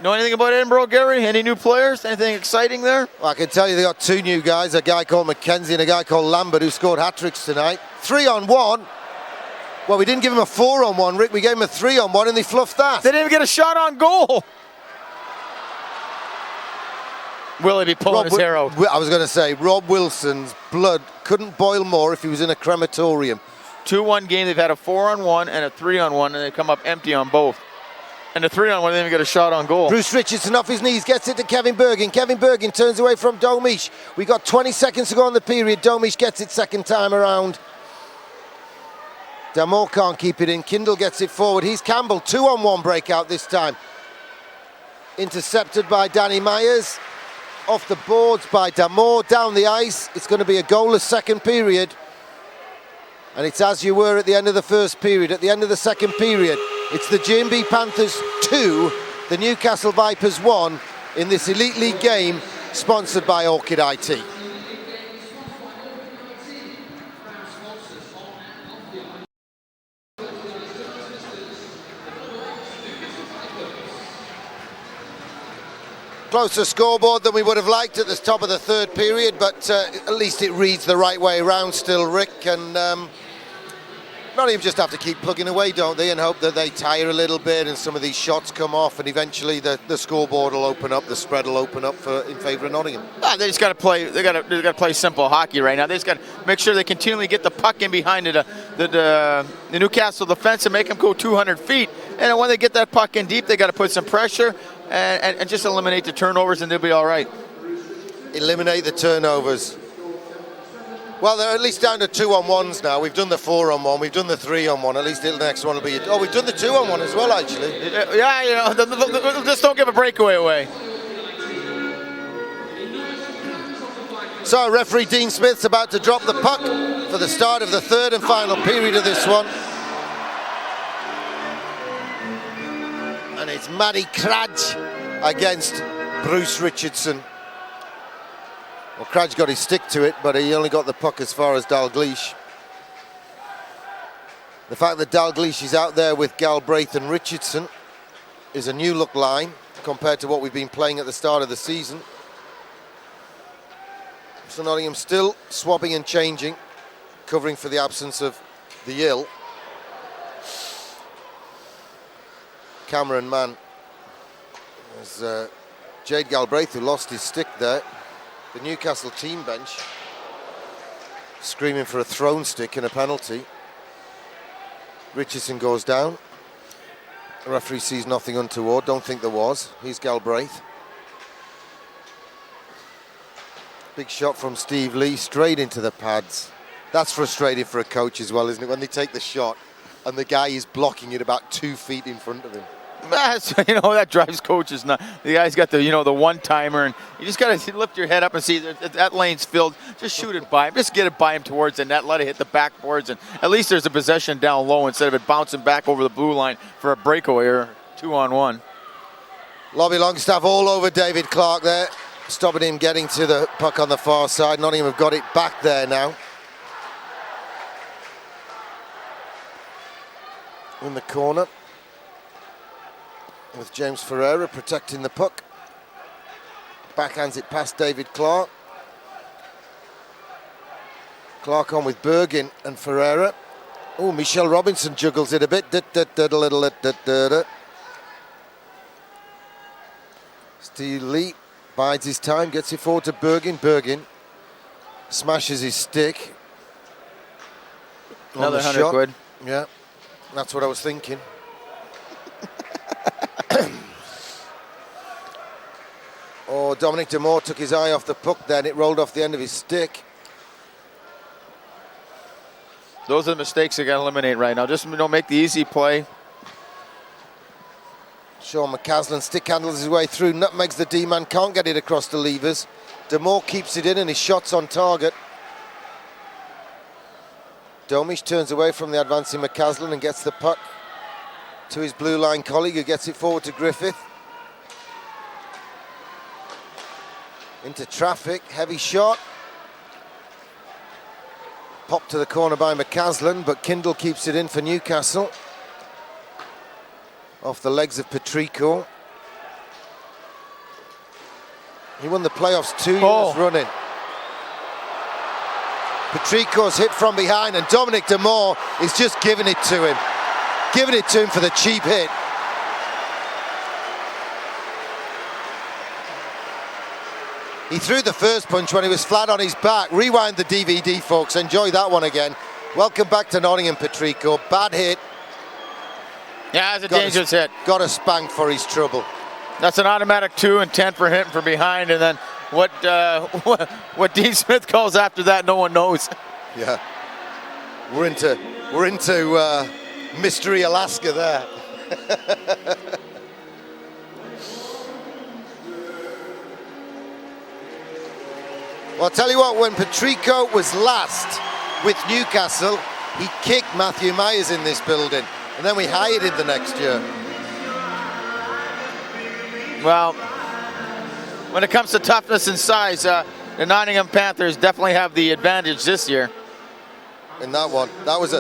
Know anything about Edinburgh, Gary? Any new players? Anything exciting there? Well, I can tell you they got two new guys, a guy called McKenzie and a guy called Lambert who scored hat-tricks tonight. 3-on-1. Well, we didn't give him a 4-on-1, Rick. We gave him a 3-on-1 and they fluffed that. They didn't even get a shot on goal. Will he be pulling his hair out? I was going to say, Rob Wilson's blood couldn't boil more if he was in a crematorium. 2-1 game. They've had a 4-on-1 and a 3-on-1, and they come up empty on both. And the 3-on-1, they didn't even get a shot on goal. Bruce Richardson off his knees, gets it to Kevin Bergin. Kevin Bergin turns away from Domish. We got 20 seconds to go on the period. Domish gets it second time around. Damore can't keep it in. Kindle gets it forward. He's Campbell. 2-on-1 breakout this time. Intercepted by Danny Myers. Off the boards by Damore. Down the ice. It's going to be a goalless second period. And it's as you were at the end of the first period. At the end of the second period, it's the G&B Panthers 2, the Newcastle Vipers 1 in this Elite League game sponsored by Orchid IT. Closer scoreboard than we would have liked at the top of the third period, but at least it reads the right way around still, Rick. And Nottingham just have to keep plugging away, don't they, and hope that they tire a little bit and some of these shots come off, and eventually the scoreboard will open up, the spread will open up in favour of Nottingham. They just got to play. They got to play simple hockey right now. They just got to make sure they continually get the puck in behind the Newcastle defense and make them go 200 feet. And when they get that puck in deep, they got to put some pressure and just eliminate the turnovers, and they'll be all right. Eliminate the turnovers. Well, they're at least down to 2-on-1s now. We've done the 4-on-1, we've done the 3-on-1. At least the next one will be... Oh, we've done the 2-on-1 as well, actually. Yeah, just don't give a breakaway away. So, referee Dean Smith's about to drop the puck for the start of the third and final period of this one. And it's Maddie Kraj against Bruce Richardson. Well, Cradge got his stick to it, but he only got the puck as far as Dalgleish. The fact that Dalgleish is out there with Galbraith and Richardson is a new look line compared to what we've been playing at the start of the season. So Nottingham still swapping and changing, covering for the absence of the ill. Cameron man. There's Jade Galbraith, who lost his stick there. The Newcastle team bench screaming for a thrown stick and a penalty. Richardson goes down. The referee sees nothing untoward. Don't think there was. Here's Galbraith. Big shot from Steve Lee straight into the pads. That's frustrating for a coach as well, isn't it? When they take the shot and the guy is blocking it about 2 feet in front of him. That drives coaches nuts. The guy's got the, the one-timer, and you just got to lift your head up and see that lane's filled. Just shoot it by him. Just get it by him towards the net. Let it hit the backboards, and at least there's a possession down low instead of it bouncing back over the blue line for a breakaway or 2-on-1. Lobby Longstaff all over David Clark there, stopping him getting to the puck on the far side. Nottingham have got it back there now. In the corner, with James Ferreira protecting the puck. Backhands it past David Clark. Clark on with Bergin and Ferreira. Oh, Michelle Robinson juggles it a bit. Steve Lee bides his time, gets it forward to Bergin. Bergin smashes his stick. Another 100 quid. Yeah, that's what I was thinking. Oh, Dominic Damore took his eye off the puck then. It rolled off the end of his stick. Those are the mistakes you got to eliminate right now. Just don't make the easy play. Sean McCaslin stick handles his way through. Nutmegs the D-man. Can't get it across the levers. Damore keeps it in and his shot's on target. Domish turns away from the advancing McCaslin and gets the puck to his blue line colleague, who gets it forward to Griffith. Into traffic, heavy shot. Popped to the corner by McCaslin, but Kindle keeps it in for Newcastle. Off the legs of Patrico. He won the playoffs 2 years running. Patrico's hit from behind, and Dominic Damore is just giving it to him. Giving it to him for the cheap hit. He threw the first punch when he was flat on his back. Rewind the DVD, folks. Enjoy that one again. Welcome back to Nottingham, Patrico. Bad hit. Yeah, it's a dangerous hit. Got a spank for his trouble. That's an automatic 2 and 10 for hitting from behind, and then what Dean Smith calls after that, no one knows. Yeah, we're into Mystery Alaska there. Well, I'll tell you what, when Patrico was last with Newcastle, he kicked Matthew Myers in this building, and then we hired him the next year. Well, when it comes to toughness and size, the Nottingham Panthers definitely have the advantage this year. In that one, that was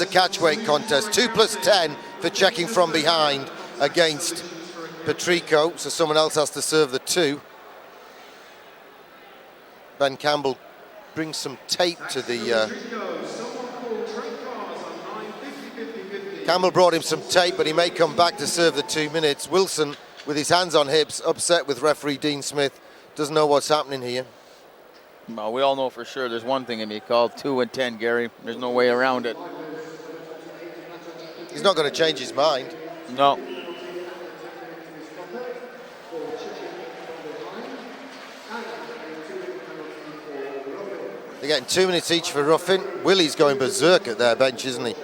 a catch weight contest. 2 + 10 for checking from behind against Patrico, so someone else has to serve the 2. Ben Campbell brings some tape to the... Campbell brought him some tape, but he may come back to serve the 2 minutes. Wilson, with his hands on hips, upset with referee Dean Smith, doesn't know what's happening here. Well, we all know for sure there's one thing to be called 2 and 10, Gary. There's no way around it. He's not going to change his mind. No. They're getting 2 minutes each for roughing. Willie's going berserk at their bench, isn't he?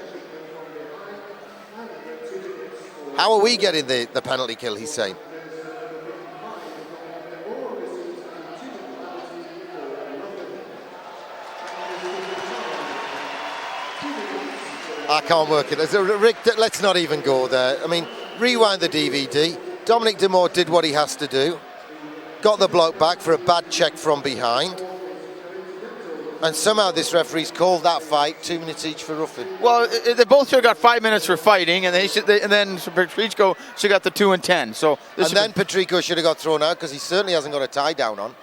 How are we getting the penalty kill, he's saying? I can't work it. Rick, let's not even go there. I mean, rewind the DVD. Dominic Damore did what he has to do. got the bloke back for a bad check from behind. And somehow this referee's called that fight 2 minutes each for roughing. Well, they both should have got 5 minutes for fighting, and then Patrico should have got the 2 and 10. So and then Patrico should have got thrown out because he certainly hasn't got a tie down on.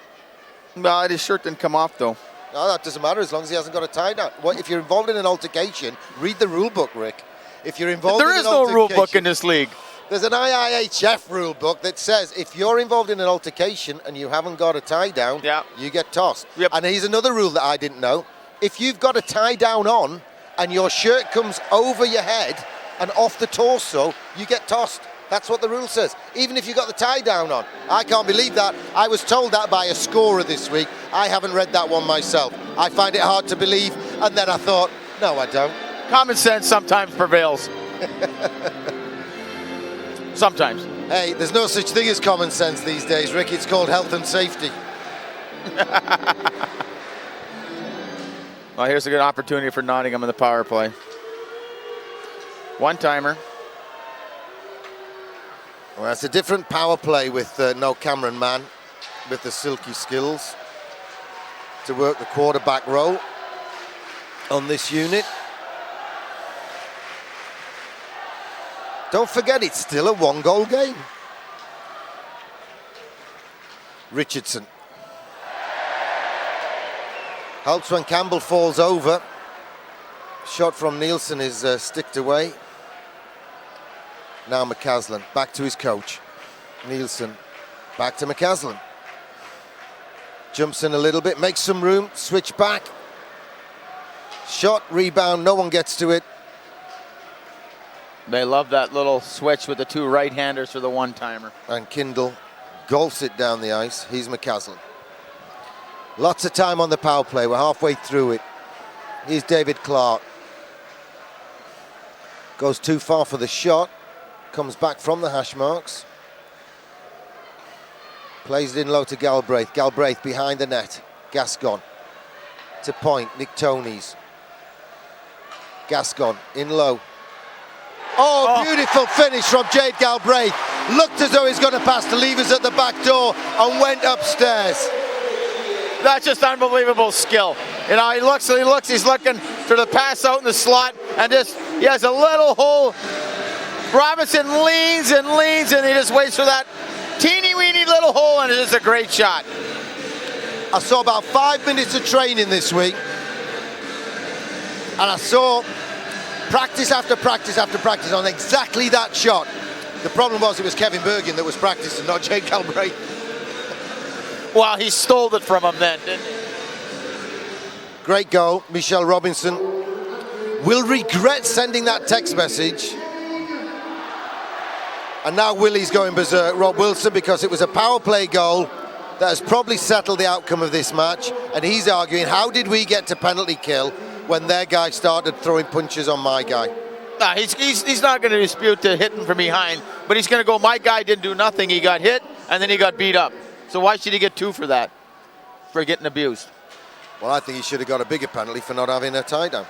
Well, his shirt didn't come off though. No, that doesn't matter as long as he hasn't got a tie down. Well, if you're involved in an altercation, read the rule book, Rick. If you're involved there in is an no altercation, rule book in this league. There's an EIHL rule book that says if you're involved in an altercation and you haven't got a tie down, you get tossed. Yep. And here's another rule that I didn't know. If you've got a tie down on and your shirt comes over your head and off the torso, you get tossed. That's what the rule says, even if you've got the tie down on. I can't believe that. I was told that by a scorer this week. I haven't read that one myself. I find it hard to believe, and then I thought, no, I don't. Common sense sometimes prevails. Sometimes. Hey, there's no such thing as common sense these days, Rick. It's called health and safety. Well, here's a good opportunity for Nottingham in the power play. One-timer. Well, that's a different power play with no Cameron Mann, with the silky skills to work the quarterback role on this unit. Don't forget, it's still a one-goal game. Richardson. Helps when Campbell falls over. Shot from Nielsen is sticked away. Now McCaslin, back to his coach. Nielsen, back to McCaslin. Jumps in a little bit, makes some room, switch back. Shot, rebound, no one gets to it. They love that little switch with the two right-handers for the one-timer. And Kindle golfs it down the ice. He's McCaslin. Lots of time on the power play. We're halfway through it. Here's David Clark. Goes too far for the shot. Comes back from the hash marks. Plays it in low to Galbraith. Galbraith behind the net. Gascon to point. Nick Toney's. Gascon in low. Oh, beautiful finish from Jade Galbraith. Looked as though he's going to pass the levers at the back door and went upstairs. That's just unbelievable skill. You know, he looks, he's looking for the pass out in the slot, and just, he has a little hole. Robinson leans, and he just waits for that teeny-weeny little hole, and it's just a great shot. I saw about 5 minutes of training this week, and I saw practice after practice after practice on exactly that shot. The problem was it was Kevin Bergin that was practicing, not Jake Galbraith. Well, he stole it from him then, didn't he? Great goal. Michelle Robinson will regret sending that text message. And now Willie's going berserk, Rob Wilson, because it was a power play goal that has probably settled the outcome of this match. And he's arguing, how did we get to penalty kill when their guy started throwing punches on my guy? No, he's not going to dispute the hitting from behind, but he's going to go, my guy didn't do nothing. He got hit, and then he got beat up. So why should he get 2 for that, for getting abused? Well, I think he should have got a bigger penalty for not having a tie down.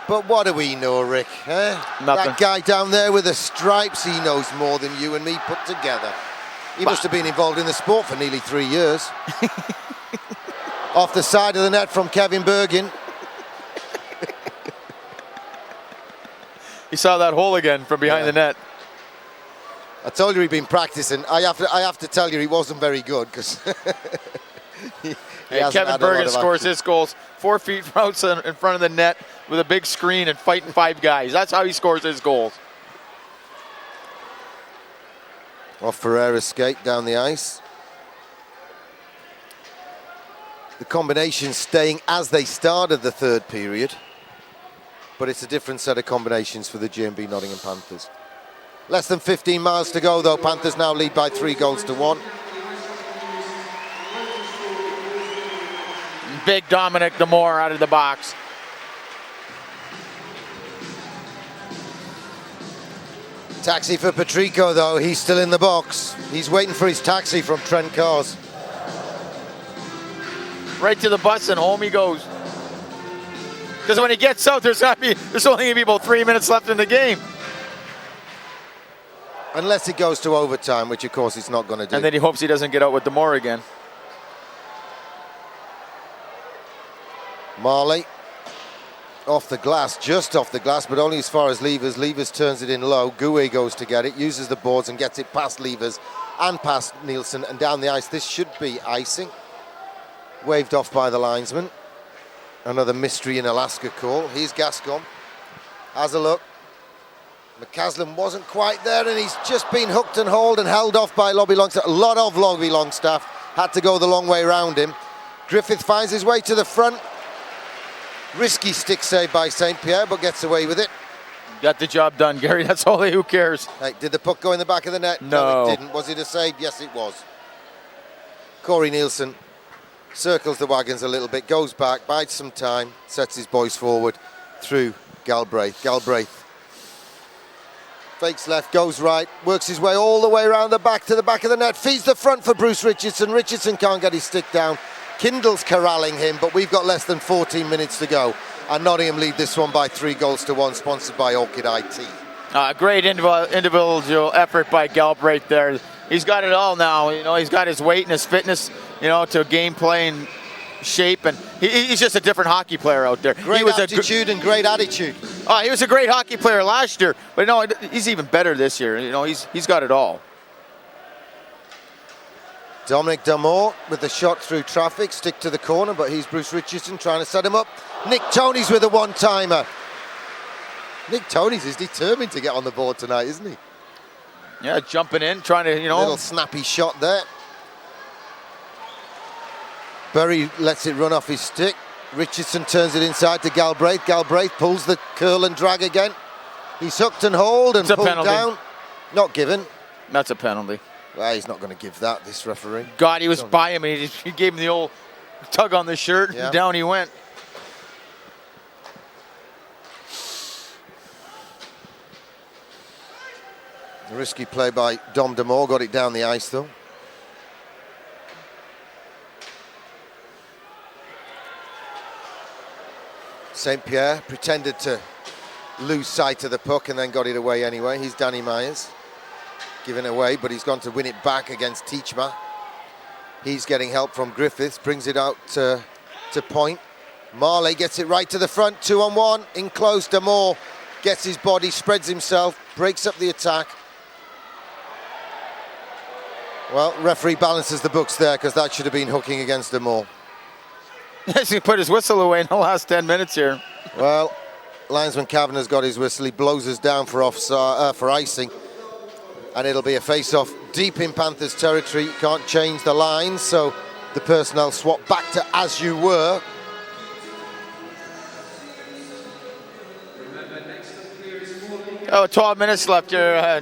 But what do we know, Rick? Eh? Nothing. That guy down there with the stripes, he knows more than you and me put together. He must have been involved in the sport for nearly 3 years. Off the side of the net from Kevin Bergin. He saw that hole again from behind the net. I told you he'd been practicing. I have to tell you he wasn't very good because Kevin Bergin scores his goals 4 feet outside in front of the net with a big screen and fighting 5 guys. That's how he scores his goals. Off Ferreira's skate down the ice. The combinations staying as they started the third period, but it's a different set of combinations for the GMB Nottingham Panthers. Less than 15 miles to go though. Panthers now lead by 3 goals to 1. Big Dominic Damore out of the box. Taxi for Patrico though, he's still in the box. He's waiting for his taxi from Trent Cars. Right to the bus and home he goes. Because when he gets out, there's only going to be about 3 minutes left in the game. Unless it goes to overtime, which of course it's not going to do. And then he hopes he doesn't get out with Damore again. Marley off the glass, just off the glass, but only as far as Levers. Levers turns it in low. Gouet goes to get it, uses the boards and gets it past Levers and past Nielsen and down the ice. This should be icing. Waved off by the linesman. Another mystery in Alaska call. Here's Gascon. Has a look. McCaslin wasn't quite there, and he's just been hooked and hauled and held off by Lobby Longstaff. A lot of Lobby Longstaff had to go the long way round him. Griffith finds his way to the front. Risky stick save by St. Pierre, but gets away with it. Got the job done, Gary. That's all. Who cares? Hey, did the puck go in the back of the net? No, it didn't. Was it a save? Yes, it was. Corey Nielsen circles the wagons a little bit, goes back, bides some time, sets his boys forward through Galbraith. Galbraith fakes left, goes right, works his way all the way around the back to the back of the net, feeds the front for Bruce Richardson. Richardson can't get his stick down. Kindle's corralling him, but we've got less than 14 minutes to go. And Nottingham lead this one by 3-1, sponsored by Orchid IT. Great individual effort by Galbraith there. He's got it all now. You know, he's got his weight and his fitness, you know, to game playing shape, and he's just a different hockey player out there. Great aptitude and great attitude. He was a great hockey player last year, but no, he's even better this year. You know, he's got it all. Dominic Damore with the shot through traffic, stick to the corner, but he's Bruce Richardson trying to set him up. Nick Toney's with a one-timer. Nick Toney's is determined to get on the board tonight, isn't he? Yeah, jumping in, trying to, you know. Little snappy shot there. Berry lets it run off his stick. Richardson turns it inside to Galbraith. Galbraith pulls the curl and drag again. He's hooked and hauled and pulled down. Not given. That's a penalty. Well, he's not going to give that, this referee. God, he was by him, and he gave him the old tug on the shirt, yeah. And down he went. A risky play by Dom Damore, got it down the ice though. St. Pierre pretended to lose sight of the puck and then got it away anyway. He's Danny Myers, giving away, but he's gone to win it back against Teachma. He's getting help from Griffiths, brings it out to point. Marley gets it right to the front, 2-on-1, in close. Damore gets his body, spreads himself, breaks up the attack. Well, referee balances the books there because that should have been hooking against Damore. Yes, he put his whistle away in the last 10 minutes here. Well, linesman Kavanagh's got his whistle. He blows us down for icing. And it'll be a face-off deep in Panthers territory. Can't change the lines, so the personnel swap back to as you were. Oh, 12 minutes left here.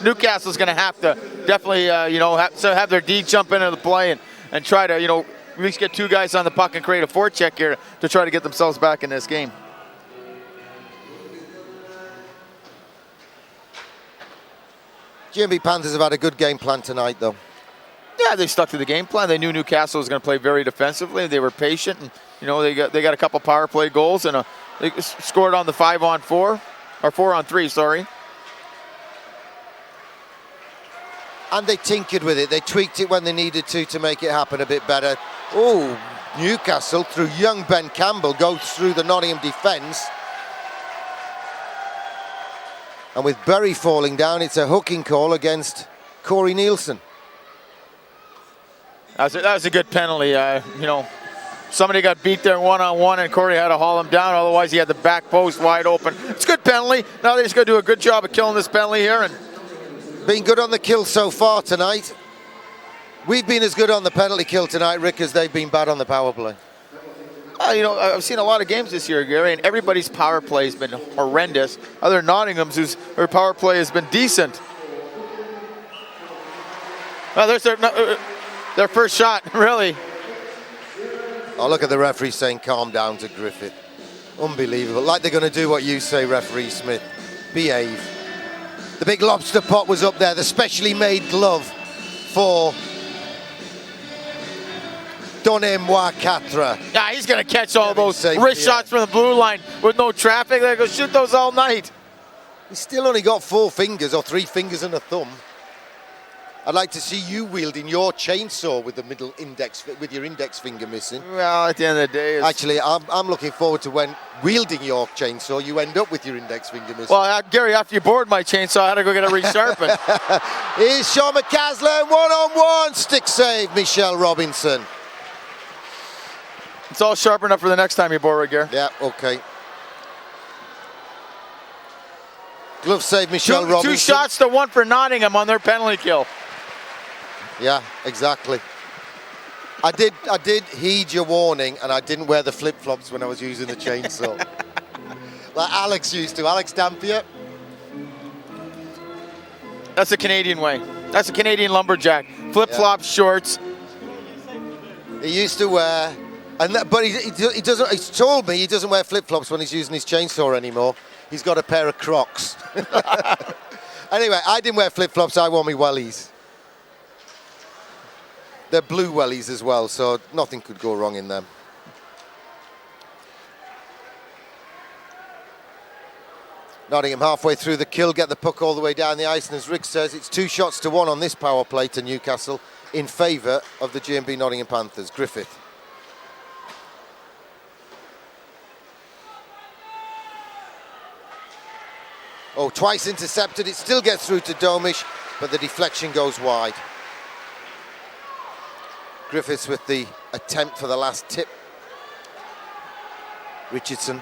Newcastle's going to have to definitely, have their D jump into the play and try to, at least get two guys on the puck and create a forecheck here to try to get themselves back in this game. GMB Panthers have had a good game plan tonight, though. Yeah, they stuck to the game plan. They knew Newcastle was going to play very defensively. They were patient, and they got a couple power play goals, and they scored on the 5-on-4 or 4-on-3. Sorry. And they tinkered with it. They tweaked it when they needed to make it happen a bit better. Oh, Newcastle through young Ben Campbell goes through the Nottingham defence. And with Berry falling down, it's a hooking call against Corey Nielsen. That was a good penalty. Somebody got beat there one-on-one, and Corey had to haul him down. Otherwise, he had the back post wide open. It's a good penalty. Now they just got to do a good job of killing this penalty here. And been good on the kill so far tonight. We've been as good on the penalty kill tonight, Rick, as they've been bad on the power play. I've seen a lot of games this year, Gary, and everybody's power play has been horrendous. Other Nottingham's their power play has been decent. Well, there's their first shot, really. Oh, look at the referee saying calm down to Griffith. Unbelievable. Like they're going to do what you say, referee Smith. Behave. The big lobster pot was up there, the specially made glove for Donnez-moi quatre. Yeah, he's going to catch all those wrist shots from the blue line with no traffic. They're going to shoot those all night. He's still only got 4 fingers or 3 fingers and a thumb. I'd like to see you wielding your chainsaw with the middle index, with your index finger missing. Well, at the end of the day, Actually, I'm looking forward to when wielding your chainsaw, you end up with your index finger missing. Well, Gary, after you bored my chainsaw, I had to go get it resharpened. Here's Sean McCaslin, one-on-one, stick save, Michelle Robinson. It's all sharpened up for the next time you bore it, Gary. Yeah, okay. Glove save, Michelle Robinson. 2 shots to 1 for Nottingham on their penalty kill. Yeah, exactly. I did heed your warning, and I didn't wear the flip-flops when I was using the chainsaw. Like Alex used to. Alex Dampier. That's a Canadian way. That's a Canadian lumberjack. Flip-flops, shorts. He used to wear, but he doesn't. He's told me he doesn't wear flip-flops when he's using his chainsaw anymore. He's got a pair of Crocs. Anyway, I didn't wear flip-flops. I wore my wellies. They're blue wellies as well, so nothing could go wrong in them. Nottingham halfway through the kill, get the puck all the way down the ice, and as Rick says, it's 2 shots to 1 on this power play to Newcastle in favour of the G&B Nottingham Panthers. Griffith. Oh, twice intercepted. It still gets through to Domish, but the deflection goes wide. Griffiths with the attempt for the last tip. Richardson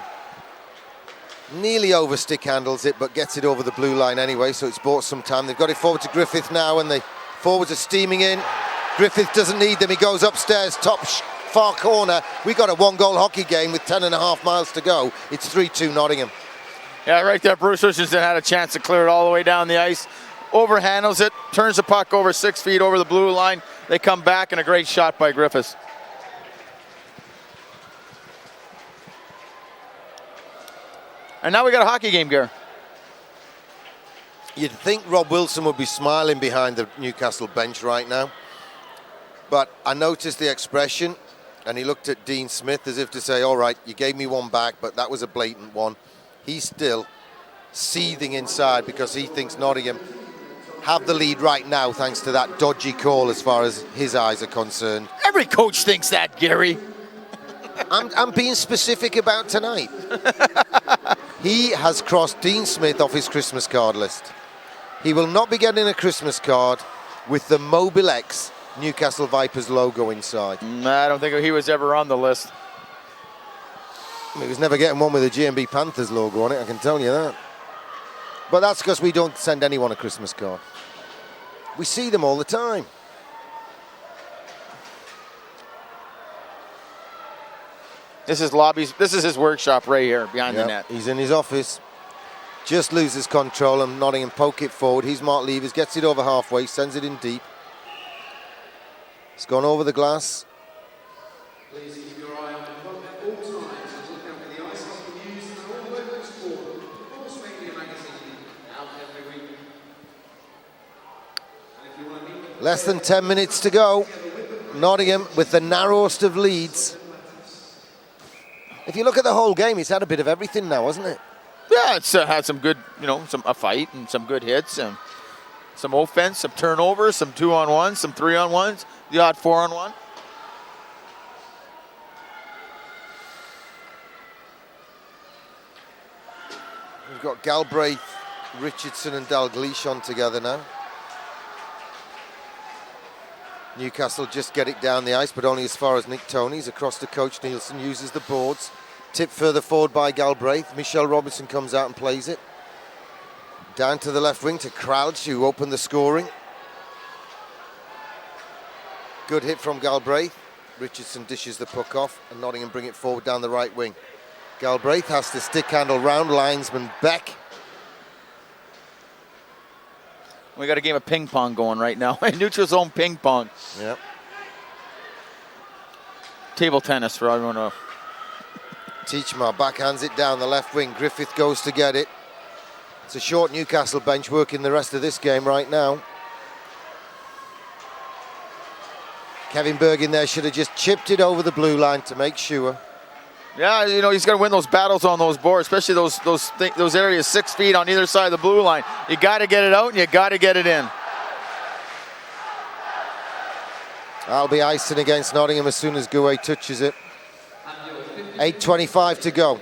nearly over stick handles it, but gets it over the blue line anyway, so it's bought some time. They've got it forward to Griffith now, and the forwards are steaming in. Griffith doesn't need them. He goes upstairs, top far corner. We got a 1-goal hockey game with 10.5 miles to go. It's 3-2 Nottingham. Yeah, right there, Bruce Richardson had a chance to clear it all the way down the ice. Overhandles it, turns the puck over 6 feet over the blue line. They come back, and a great shot by Griffiths. And now we got a hockey game, Gary. You'd think Rob Wilson would be smiling behind the Newcastle bench right now. But I noticed the expression, and he looked at Dean Smith as if to say, all right, you gave me one back, but that was a blatant one. He's still seething inside because he thinks Nottingham have the lead right now thanks to that dodgy call as far as his eyes are concerned. Every coach thinks that, Gary. I'm being specific about tonight. He has crossed Dean Smith off his Christmas card list. He will not be getting a Christmas card with the Mobile X Newcastle Vipers logo inside. I don't think he was ever on the list. He was never getting one with a G&B Panthers logo on it, I can tell you that. But that's because we don't send anyone a Christmas card. We see them all the time. This is lobbies. This is his workshop right here behind the net. He's in his office. Just loses control and Nottingham poke it forward. He's Mark Levers, gets it over halfway, sends it in deep. It's gone over the glass. Please keep your eye on the clock at all times and look out for the ice hockey news and all local sport. Sports Media magazine, out every week. And if you want to meet Less than 10 minutes to go. Nottingham with the narrowest of leads. If you look at the whole game, it's had a bit of everything now, hasn't it? Yeah, it's had some good, a fight and some good hits and some offense, some turnovers, some 2-on-1s, some 3-on-1s, the odd 4-on-1. We've got Galbraith, Richardson and Dalglish on together now. Newcastle just get it down the ice, but only as far as Nick Toney's. Across to Coach Nielsen, uses the boards. Tipped further forward by Galbraith. Michelle Robinson comes out and plays it. Down to the left wing to Crouch, who opened the scoring. Good hit from Galbraith. Richardson dishes the puck off, and Nottingham bring it forward down the right wing. Galbraith has to stick handle round linesman Beck. We got a game of ping pong going right now. Neutral zone ping pong. Yep. Table tennis for everyone to. Teachmar backhands it down the left wing. Griffith goes to get it. It's a short Newcastle bench working the rest of this game right now. Kevin Berg in there should have just chipped it over the blue line to make sure. Yeah, you know, he's got to win those battles on those boards, especially those areas 6 feet on either side of the blue line. You got to get it out and you got to get it in. That'll be icing against Nottingham as soon as Gouet touches it. 8:25 to go.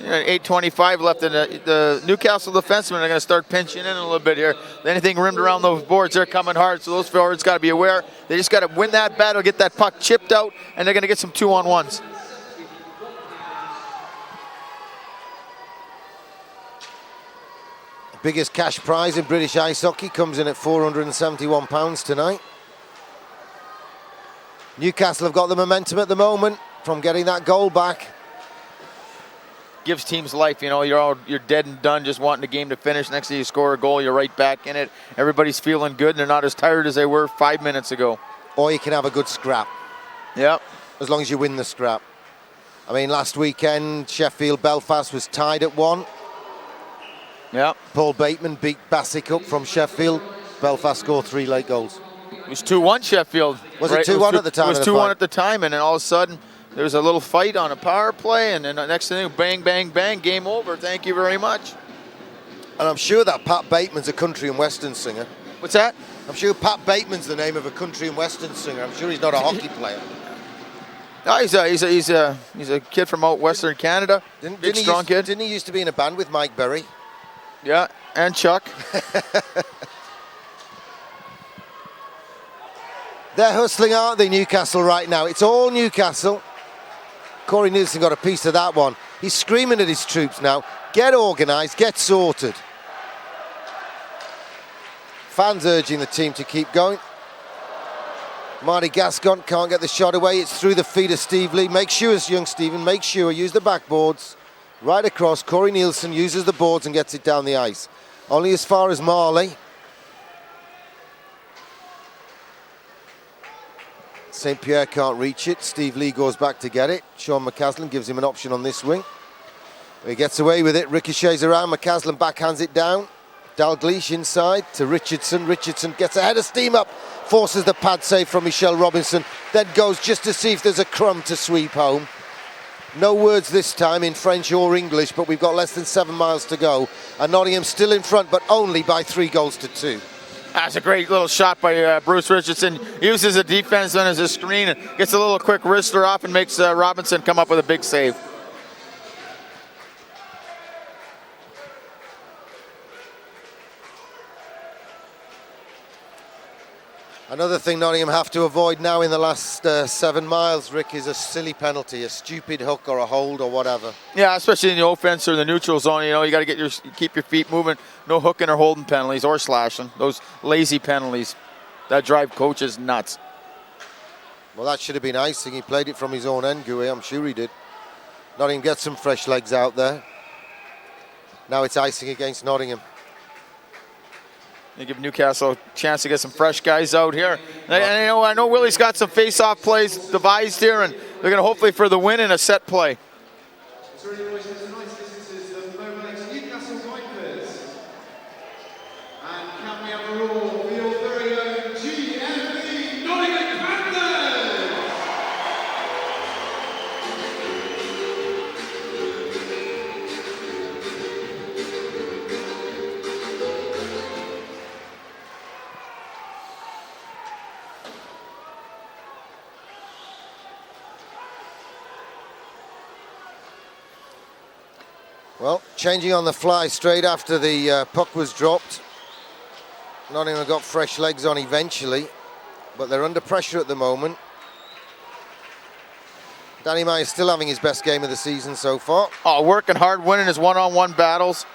Yeah, 8:25 left, and the Newcastle defensemen are going to start pinching in a little bit here. Anything rimmed around those boards, they're coming hard, so those forwards got to be aware. They just got to win that battle, get that puck chipped out, and they're going to get some 2-on-1s. Biggest cash prize in British ice hockey comes in at £471 tonight. Newcastle have got the momentum at the moment from getting that goal back. Gives teams life, you know, you're dead and done just wanting the game to finish. Next thing you score a goal, you're right back in it. Everybody's feeling good and they're not as tired as they were 5 minutes ago. Or you can have a good scrap. Yep. As long as you win the scrap. I mean, last weekend, Sheffield-Belfast was tied at 1. Yep. Paul Bateman beat Bassick up from Sheffield. Belfast scored 3 late goals. It was 2-1 Sheffield. Was it 2-1 at the time? It was 2-1 at the time, and then all of a sudden, there was a little fight on a power play, and then the next thing, bang, bang, bang, game over. Thank you very much. And I'm sure that Pat Bateman's a country and western singer. What's that? I'm sure Pat Bateman's the name of a country and western singer. I'm sure he's not a hockey player. No, he's a kid from out Western Canada. Big, strong kid. Didn't he used to be in a band with Mike Berry? Yeah, and Chuck. They're hustling, aren't they, Newcastle, right now? It's all Newcastle. Corey Nielsen got a piece of that one. He's screaming at his troops now. Get organised, get sorted. Fans urging the team to keep going. Marty Gascon can't get the shot away. It's through the feet of Steve Lee. Make sure, young Stephen, make sure. Use the backboards. Right across. Corey Nielsen uses the boards and gets it down the ice. Only as far as Marley. St. Pierre can't reach it. Steve Lee goes back to get it. Sean McCaslin gives him an option on this wing. He gets away with it. Ricochets around. McCaslin backhands it down. Dalgleish inside to Richardson. Richardson gets a head of steam up. Forces the pad save from Michelle Robinson. Then goes just to see if there's a crumb to sweep home. No words this time in French or English, but we've got less than 7 miles to go. And Nottingham still in front, but only by 3 goals to 2. That's a great little shot by Bruce Richardson. Uses a defenseman as a screen and gets a little quick wrister off and makes Robinson come up with a big save. Another thing Nottingham have to avoid now in the last 7 miles, Rick, is a silly penalty, a stupid hook or a hold or whatever. Yeah, especially in the offense or the neutral zone, you know, you got to keep your feet moving. No hooking or holding penalties or slashing. Those lazy penalties that drive coaches nuts. Well, that should have been icing. He played it from his own end, Gouet. I'm sure he did. Nottingham gets some fresh legs out there. Now it's icing against Nottingham. You give Newcastle a chance to get some fresh guys out here. And I know Willie's got some face-off plays devised here, and they're going to hopefully for the win in a set play. Newcastle Panthers. And can we have a roar for your very own GMB Nottingham Panthers? Well, changing on the fly straight after the puck was dropped. Nottingham got fresh legs on eventually, but they're under pressure at the moment. Danny Myers still having his best game of the season so far. Oh, working hard, winning his one-on-one battles.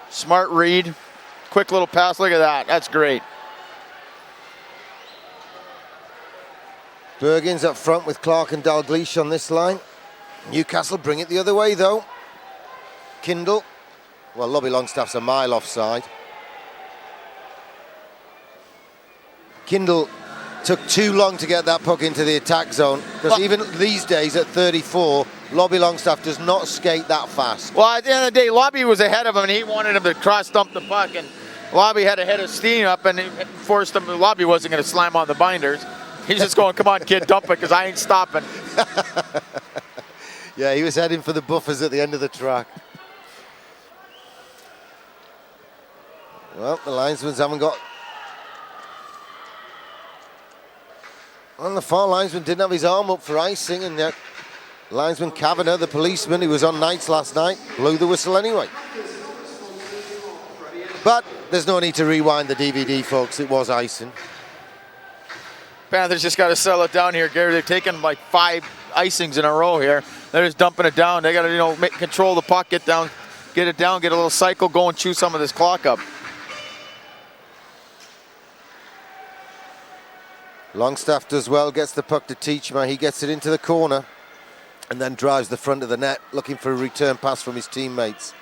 Smart read. Quick little pass. Look at that. That's great. Bergens up front with Clark and Dalgleish on this line. Newcastle bring it the other way though. Kindle. Well, Lobby Longstaff's a mile offside. Kindle took too long to get that puck into the attack zone, because even these days at 34, Lobby Longstaff does not skate that fast. Well, at the end of the day, Lobby was ahead of him, and he wanted him to cross-dump the puck, and Lobby had a head of steam up, and he forced him. Lobby wasn't going to slam on the binders. He's just going, come on, kid, dump it, because I ain't stopping. Yeah, he was heading for the buffers at the end of the track. Well, the linesmen haven't got... Well, the far linesman didn't have his arm up for icing, and yet linesman Kavanagh, the policeman who was on nights last night, blew the whistle anyway. But there's no need to rewind the DVD, folks. It was icing. Panthers just got to settle it down here, Gary. They've taken like 5 icings in a row here. They're just dumping it down. They got to, control the puck, get it down, get a little cycle, go and chew some of this clock up. Longstaff does well, gets the puck to Teachma. He gets it into the corner and then drives the front of the net, looking for a return pass from his teammates.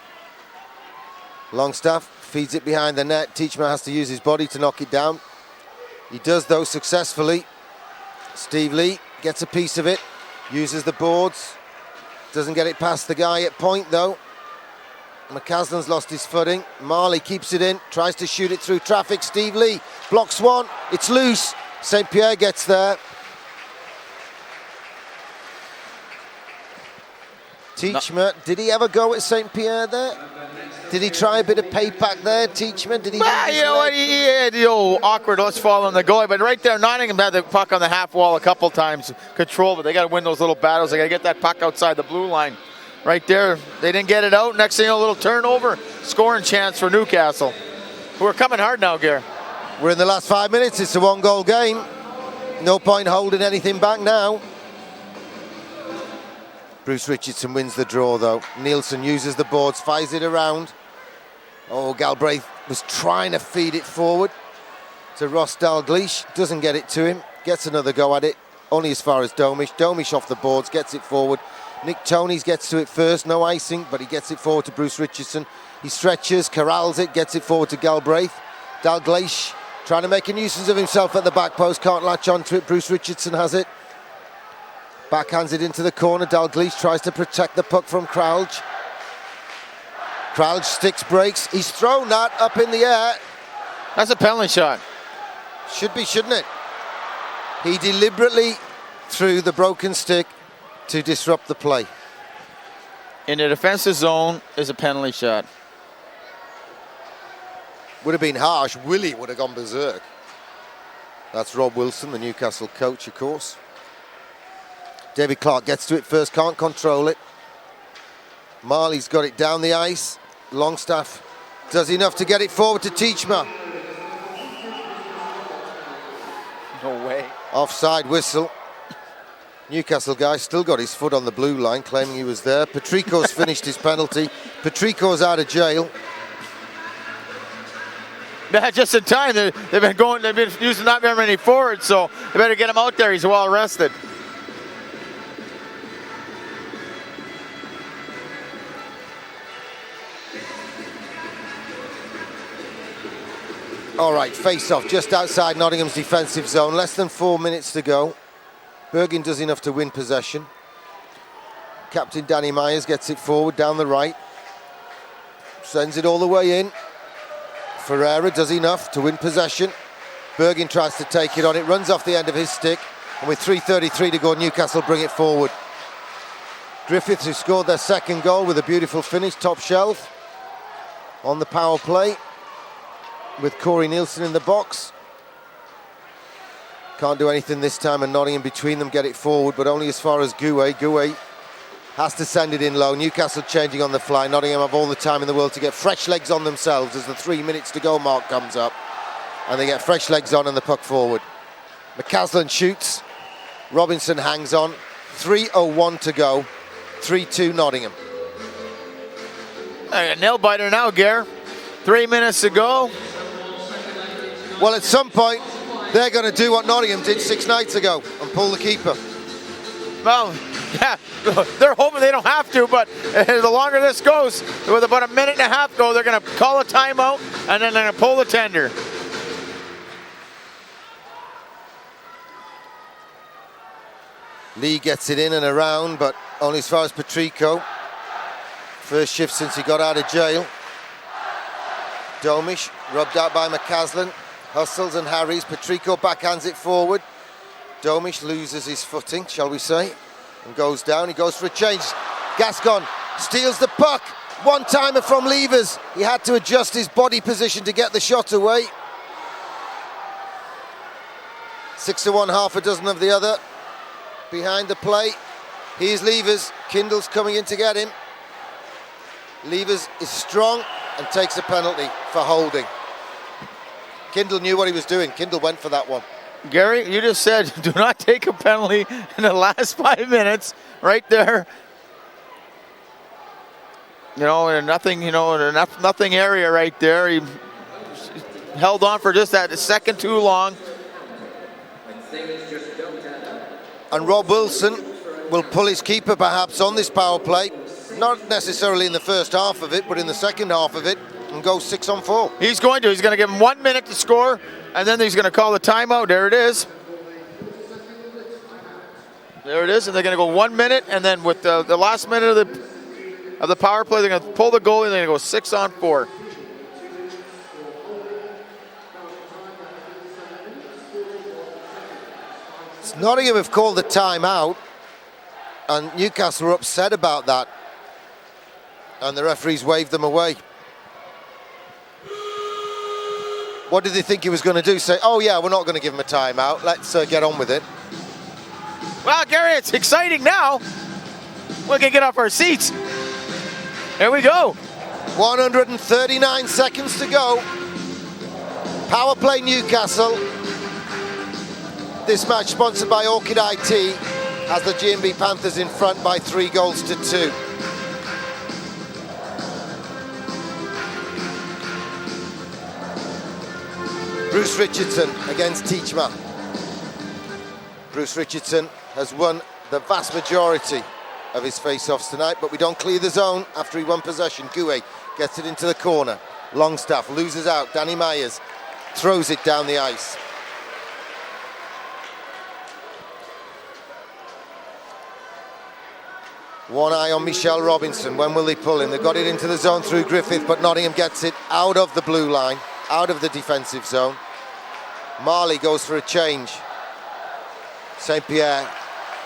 Longstaff feeds it behind the net. Teachma has to use his body to knock it down. He does, though, successfully. Steve Lee gets a piece of it, uses the boards, doesn't get it past the guy at point, though. McCaslin's lost his footing. Marley keeps it in, tries to shoot it through traffic. Steve Lee blocks one, it's loose. St. Pierre gets there. Teachma, did he ever go at St. Pierre there? Did he try a bit of payback there, Teachman? Did he? You know what? He had the old awkward, let's fall on the goalie. But right there, Nottingham had the puck on the half wall a couple times, control, but they got to win those little battles. They got to get that puck outside the blue line. Right there, they didn't get it out. Next thing you know, a little turnover, scoring chance for Newcastle, who are coming hard now, Gare. We're in the last 5 minutes. It's a 1-goal game. No point holding anything back now. Bruce Richardson wins the draw, though. Nielsen uses the boards, fires it around. Oh, Galbraith was trying to feed it forward to Ross Dalgleish. Doesn't get it to him. Gets another go at it. Only as far as Domish. Domish off the boards, gets it forward. Nick Tonys gets to it first. No icing, but he gets it forward to Bruce Richardson. He stretches, corrals it, gets it forward to Galbraith. Dalgleish trying to make a nuisance of himself at the back post. Can't latch onto it. Bruce Richardson has it. Backhands it into the corner. Dalgleish tries to protect the puck from Crouch. Crouch sticks, breaks. He's thrown that up in the air. That's a penalty shot. Should be, shouldn't it? He deliberately threw the broken stick to disrupt the play. In the defensive zone is a penalty shot. Would have been harsh. Willie would have gone berserk. That's Rob Wilson, the Newcastle coach, of course. David Clark gets to it first, can't control it. Marley's got it down the ice. Longstaff does enough to get it forward to Teachma. No way. Offside whistle. Newcastle guy still got his foot on the blue line, claiming he was there. Patrico's finished his penalty. Patrico's out of jail. Just in time. They've been using not very many forwards, so they better get him out there. He's well rested. All right, face-off just outside Nottingham's defensive zone. Less than 4 minutes to go. Bergin does enough to win possession. Captain Danny Myers gets it forward down the right. Sends it all the way in. Ferreira does enough to win possession. Bergin tries to take it on. It runs off the end of his stick. And with 3:33 to go, Newcastle bring it forward. Griffiths, who scored their second goal with a beautiful finish, top shelf. On the power play, with Corey Nielsen in the box. Can't do anything this time, and Nottingham between them get it forward, but only as far as Gouet. Gouet has to send it in low. Newcastle changing on the fly. Nottingham have all the time in the world to get fresh legs on themselves as the 3 minutes to go mark comes up. And they get fresh legs on and the puck forward. McCaslin shoots. Robinson hangs on. 3:01 to go. 3-2 Nottingham. A nail biter now, Gare. 3 minutes to go. Well, at some point, they're going to do what Nottingham did 6 nights ago and pull the keeper. Well, yeah, they're hoping they don't have to, but the longer this goes, with about a minute and a half go, they're going to call a timeout and then they're going to pull the tender. Lee gets it in and around, but only as far as Patrico. First shift since he got out of jail. Domish, rubbed out by McCaslin. Hustles and harries. Patrico backhands it forward. Domish loses his footing, shall we say, and goes down. He goes for a change. Gascon steals the puck. One-timer from Levers. He had to adjust his body position to get the shot away. 6 to 1, half a dozen of the other. Behind the play, here's Levers. Kindle's coming in to get him. Levers is strong and takes a penalty for holding. Kindle knew what he was doing. Kindle went for that one. Gary, you just said do not take a penalty in the last 5 minutes. Right there. You know, in nothing, in a nothing area right there. He held on for just that second too long. And Rob Wilson will pull his keeper perhaps on this power play. Not necessarily in the first half of it, but in the second half of it, and go 6 on 4. He's going to give him 1 minute to score, and then he's going to call the timeout. There it is. There it is, and they're going to go 1 minute, and then with the last minute of the power play, they're going to pull the goalie, and they're going to go 6 on 4. Nottingham have called the timeout, and Newcastle are upset about that, and the referees waved them away. What did they think he was going to do? Say, oh yeah, we're not going to give him a timeout, let's get on with it. Well, Gary, it's exciting now. We can get off our seats. Here we go. 139 seconds to go. Power play Newcastle. This match sponsored by Orchid IT has the G&B Panthers in front by 3 goals to 2. Bruce Richardson against Teachma. Bruce Richardson has won the vast majority of his face-offs tonight, but we don't clear the zone after he won possession. Gouet gets it into the corner. Longstaff loses out. Danny Myers throws it down the ice. One eye on Michelle Robinson. When will they pull him? They got it into the zone through Griffith, but Nottingham gets it out of the blue line, out of the defensive zone. Marley goes for a change. St. Pierre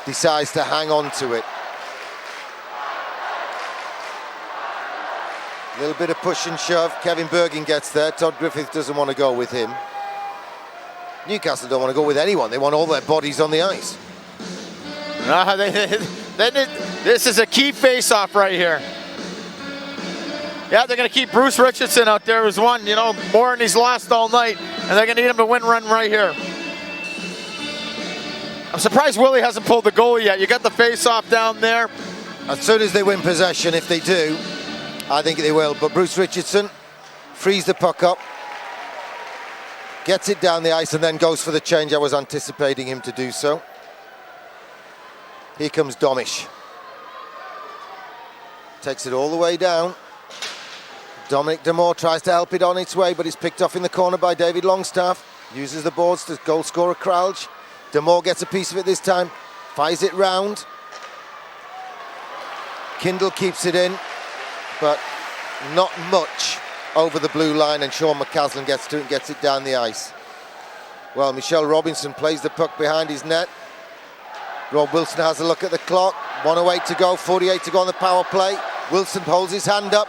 decides to hang on to it. A little bit of push and shove. Kevin Bergin gets there. Todd Griffith doesn't want to go with him. Newcastle don't want to go with anyone. They want all their bodies on the ice. This is a key face-off right here. Yeah, they're going to keep Bruce Richardson out there as one, more than he's lost all night, and they're going to need him to win run right here. I'm surprised Willie hasn't pulled the goal yet. You got the face-off down there. As soon as they win possession, if they do, I think they will. But Bruce Richardson frees the puck up, gets it down the ice, and then goes for the change. I was anticipating him to do so. Here comes Domish. Takes it all the way down. Dominic Damore tries to help it on its way, but it's picked off in the corner by David Longstaff. Uses the boards to goal scorer Crouch. Damore gets a piece of it this time. Fires it round. Kindle keeps it in, but not much over the blue line, and Sean McCaslin gets to it and gets it down the ice. Well, Michelle Robinson plays the puck behind his net. Rob Wilson has a look at the clock. 1:08 to go, 48 to go on the power play. Wilson holds his hand up.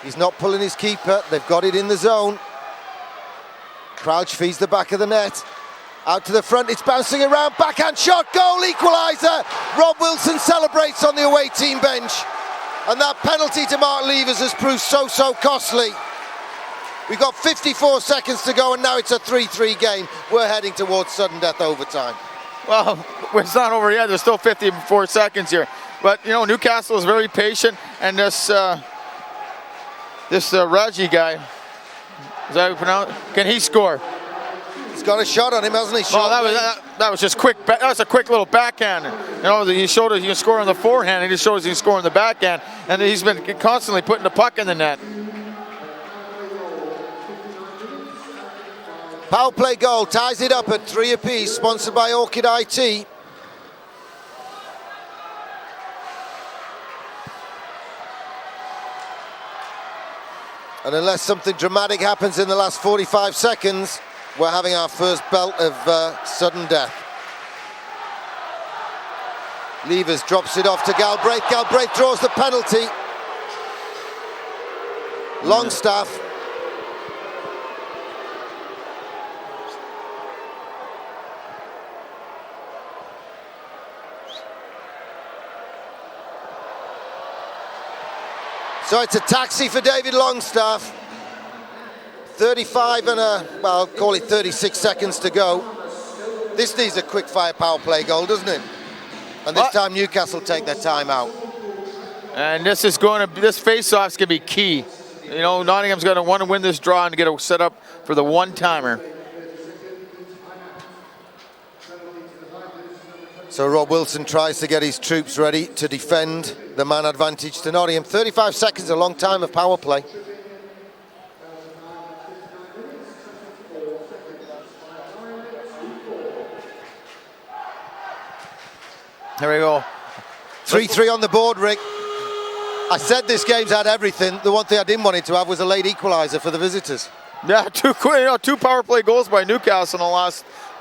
He's not pulling his keeper. They've got it in the zone. Crouch feeds the back of the net. Out to the front, it's bouncing around. Backhand shot, goal, equaliser. Rob Wilson celebrates on the away team bench. And that penalty to Mark Levers has proved so costly. We've got 54 seconds to go, and now it's a 3-3 game. We're heading towards sudden death overtime. Well, it's not over yet. There's still 54 seconds here. But, Newcastle is very patient, and this Raji guy, is that how you pronounce it? Can he score? He's got a shot on him, hasn't he? Oh, that was just quick. That was a quick little backhand. He showed us he can score on the forehand. He just showed us he can score on the backhand, and he's been constantly putting the puck in the net. Power play goal ties it up at 3 apiece, sponsored by Orchid IT. And unless something dramatic happens in the last 45 seconds, we're having our first belt of sudden death. Levers drops it off to Galbraith. Galbraith draws the penalty. Longstaff. So it's a taxi for David Longstaff. 35 and well, I'll call it 36 seconds to go. This needs a quick fire power play goal, doesn't it? And this time Newcastle take their time out. And this face-off's gonna be key. You know, Nottingham's gonna want to win this draw and get it set up for the one-timer. So Rob Wilson tries to get his troops ready to defend the man advantage to Nottingham. 35 seconds, a long time of power play. Here we go. 3-3 on the board, Rick. I said this game's had everything. The one thing I didn't want it to have was a late equaliser for the visitors. Yeah, two power play goals by Newcastle in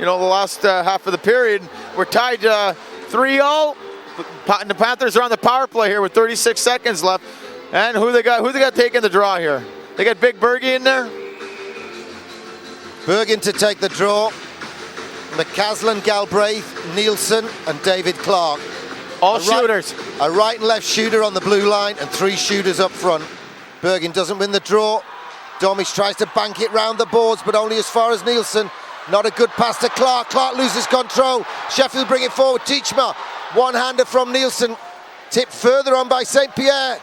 the last half of the period. We're tied 3-0. The Panthers are on the power play here with 36 seconds left. And who they got taking the draw here? They got Big Bergie in there. Bergen to take the draw. McCaslin, Galbraith, Nielsen, and David Clark. All shooters. A right and left shooter on the blue line and 3 shooters up front. Bergen doesn't win the draw. Domic tries to bank it round the boards, but only as far as Nielsen. Not a good pass to Clark. Clark loses control. Sheffield bring it forward. Teachma, one-hander from Nielsen. Tipped further on by St. Pierre.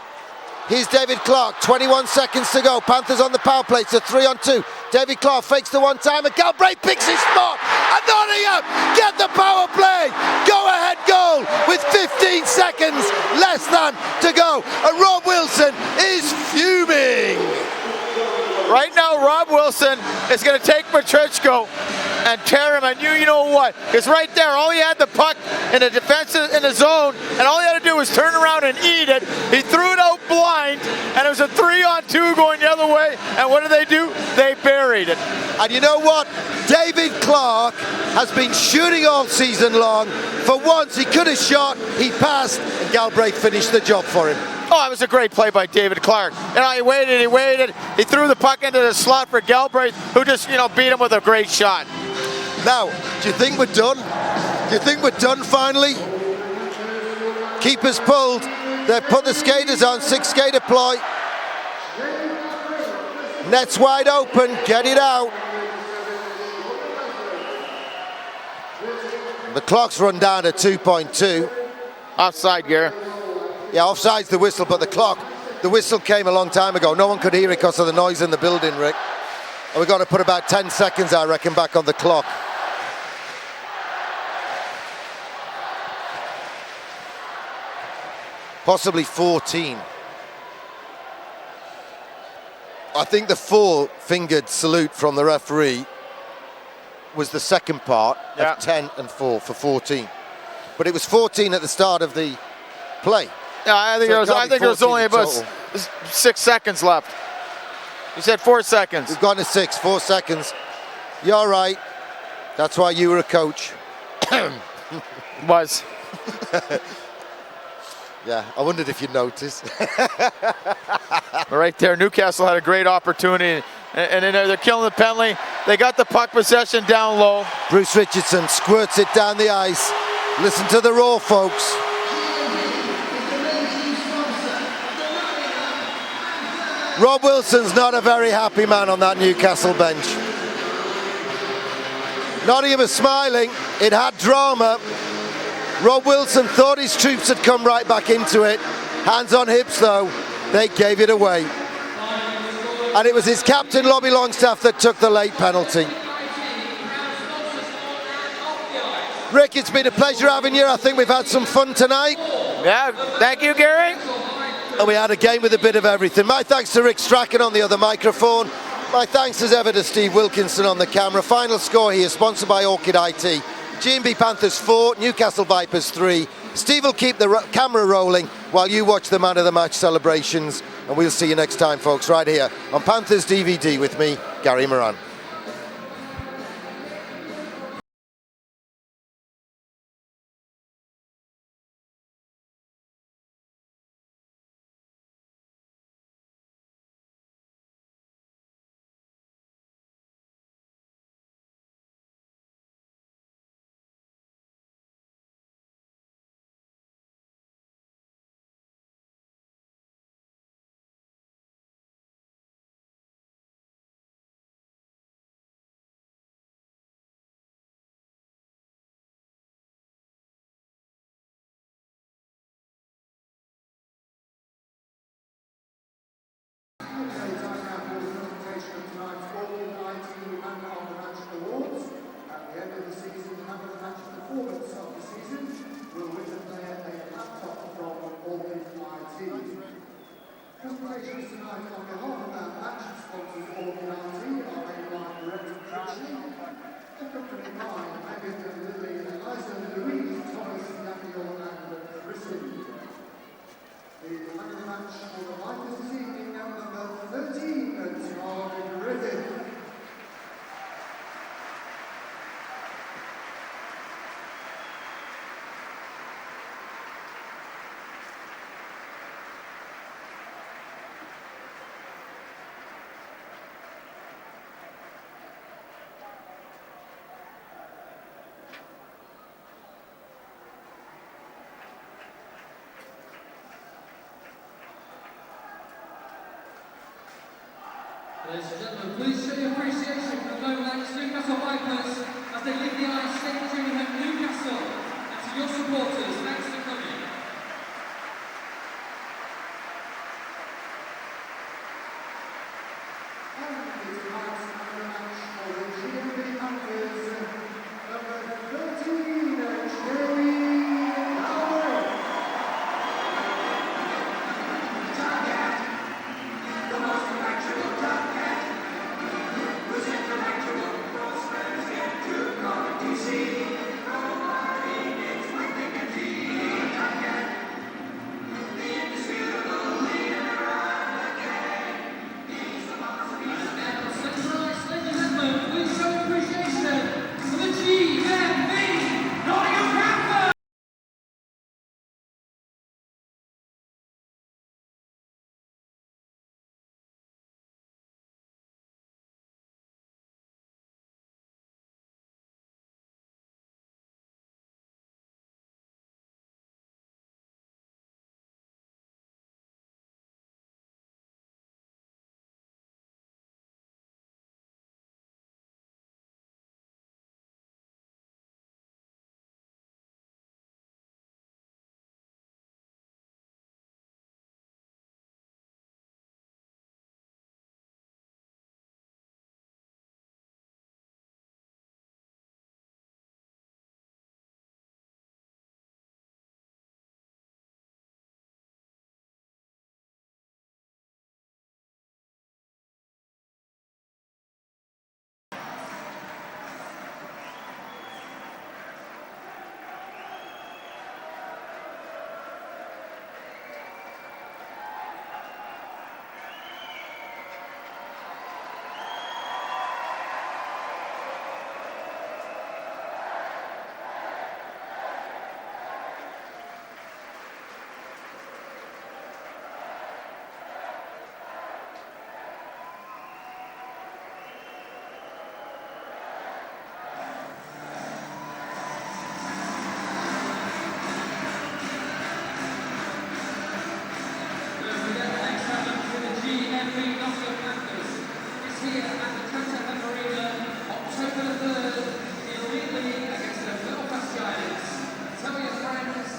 Here's David Clark, 21 seconds to go. Panthers on the power play, it's a 3-on-2. David Clark fakes the one-timer. Galbraith picks his spot. And Nottingham get the power play. Go-ahead goal with 15 seconds less than to go. And Rob Wilson is fuming. Right now, Rob Wilson is going to take Petrichko and tear him, and you know what? Because right there, all he had the puck in the defense in the zone, and all he had to do was turn around and eat it. He threw it out blind, and it was a 3-on-2 going the other way. And what did they do? They buried it. And you know what? David Clark has been shooting all season long. For once, he could have shot, he passed, and Galbraith finished the job for him. Oh, it was a great play by David Clark. He waited. He threw the puck into the slot for Galbraith, who just, beat him with a great shot. Now, do you think we're done? Do you think we're done finally? Keeper's pulled. They've put the skaters on, 6-skater ploy. Net's wide open, get it out. The clock's run down to 2.2. Offside, Gary. Yeah, offside's the whistle, but the whistle came a long time ago. No one could hear it because of the noise in the building, Rick. And we've got to put about 10 seconds, I reckon, back on the clock. Possibly 14. I think the 4-fingered salute from the referee was the second part of 10 and 4 for 14. But it was 14 at the start of the play. Yeah, I think there was only about 6 seconds left. You said 4 seconds. We've gone to 6, 4 seconds. You're right. That's why you were a coach. Was. Yeah, I wondered if you'd notice. Right there, Newcastle had a great opportunity, and they're killing the penalty. They got the puck possession down low. Bruce Richardson squirts it down the ice. Listen to the roar, folks. Rob Wilson's not a very happy man on that Newcastle bench. Nottingham is smiling. It had drama. Rob Wilson thought his troops had come right back into it. Hands on hips, though. They gave it away. And it was his captain, Lobby Longstaff, that took the late penalty. Rick, it's been a pleasure having you. I think we've had some fun tonight. Yeah, thank you, Gary. And we had a game with a bit of everything. My thanks to Rick Strachan on the other microphone. My thanks as ever to Steve Wilkinson on the camera. Final score here, sponsored by Orchid IT. G&B Panthers 4, Newcastle Vipers 3. Steve will keep the camera rolling while you watch the man of the match celebrations. And we'll see you next time, folks, right here on Panthers DVD with me, Gary Moran. Ladies and gentlemen, please show your appreciation for the Lowlands Newcastle Vipers as they leave the ice entering Newcastle. And to your supporters, thanks for coming. Nottingham Panthers is here at the Nottingham Arena, October the 3rd, in the League against the Belfast Giants. Tell your friends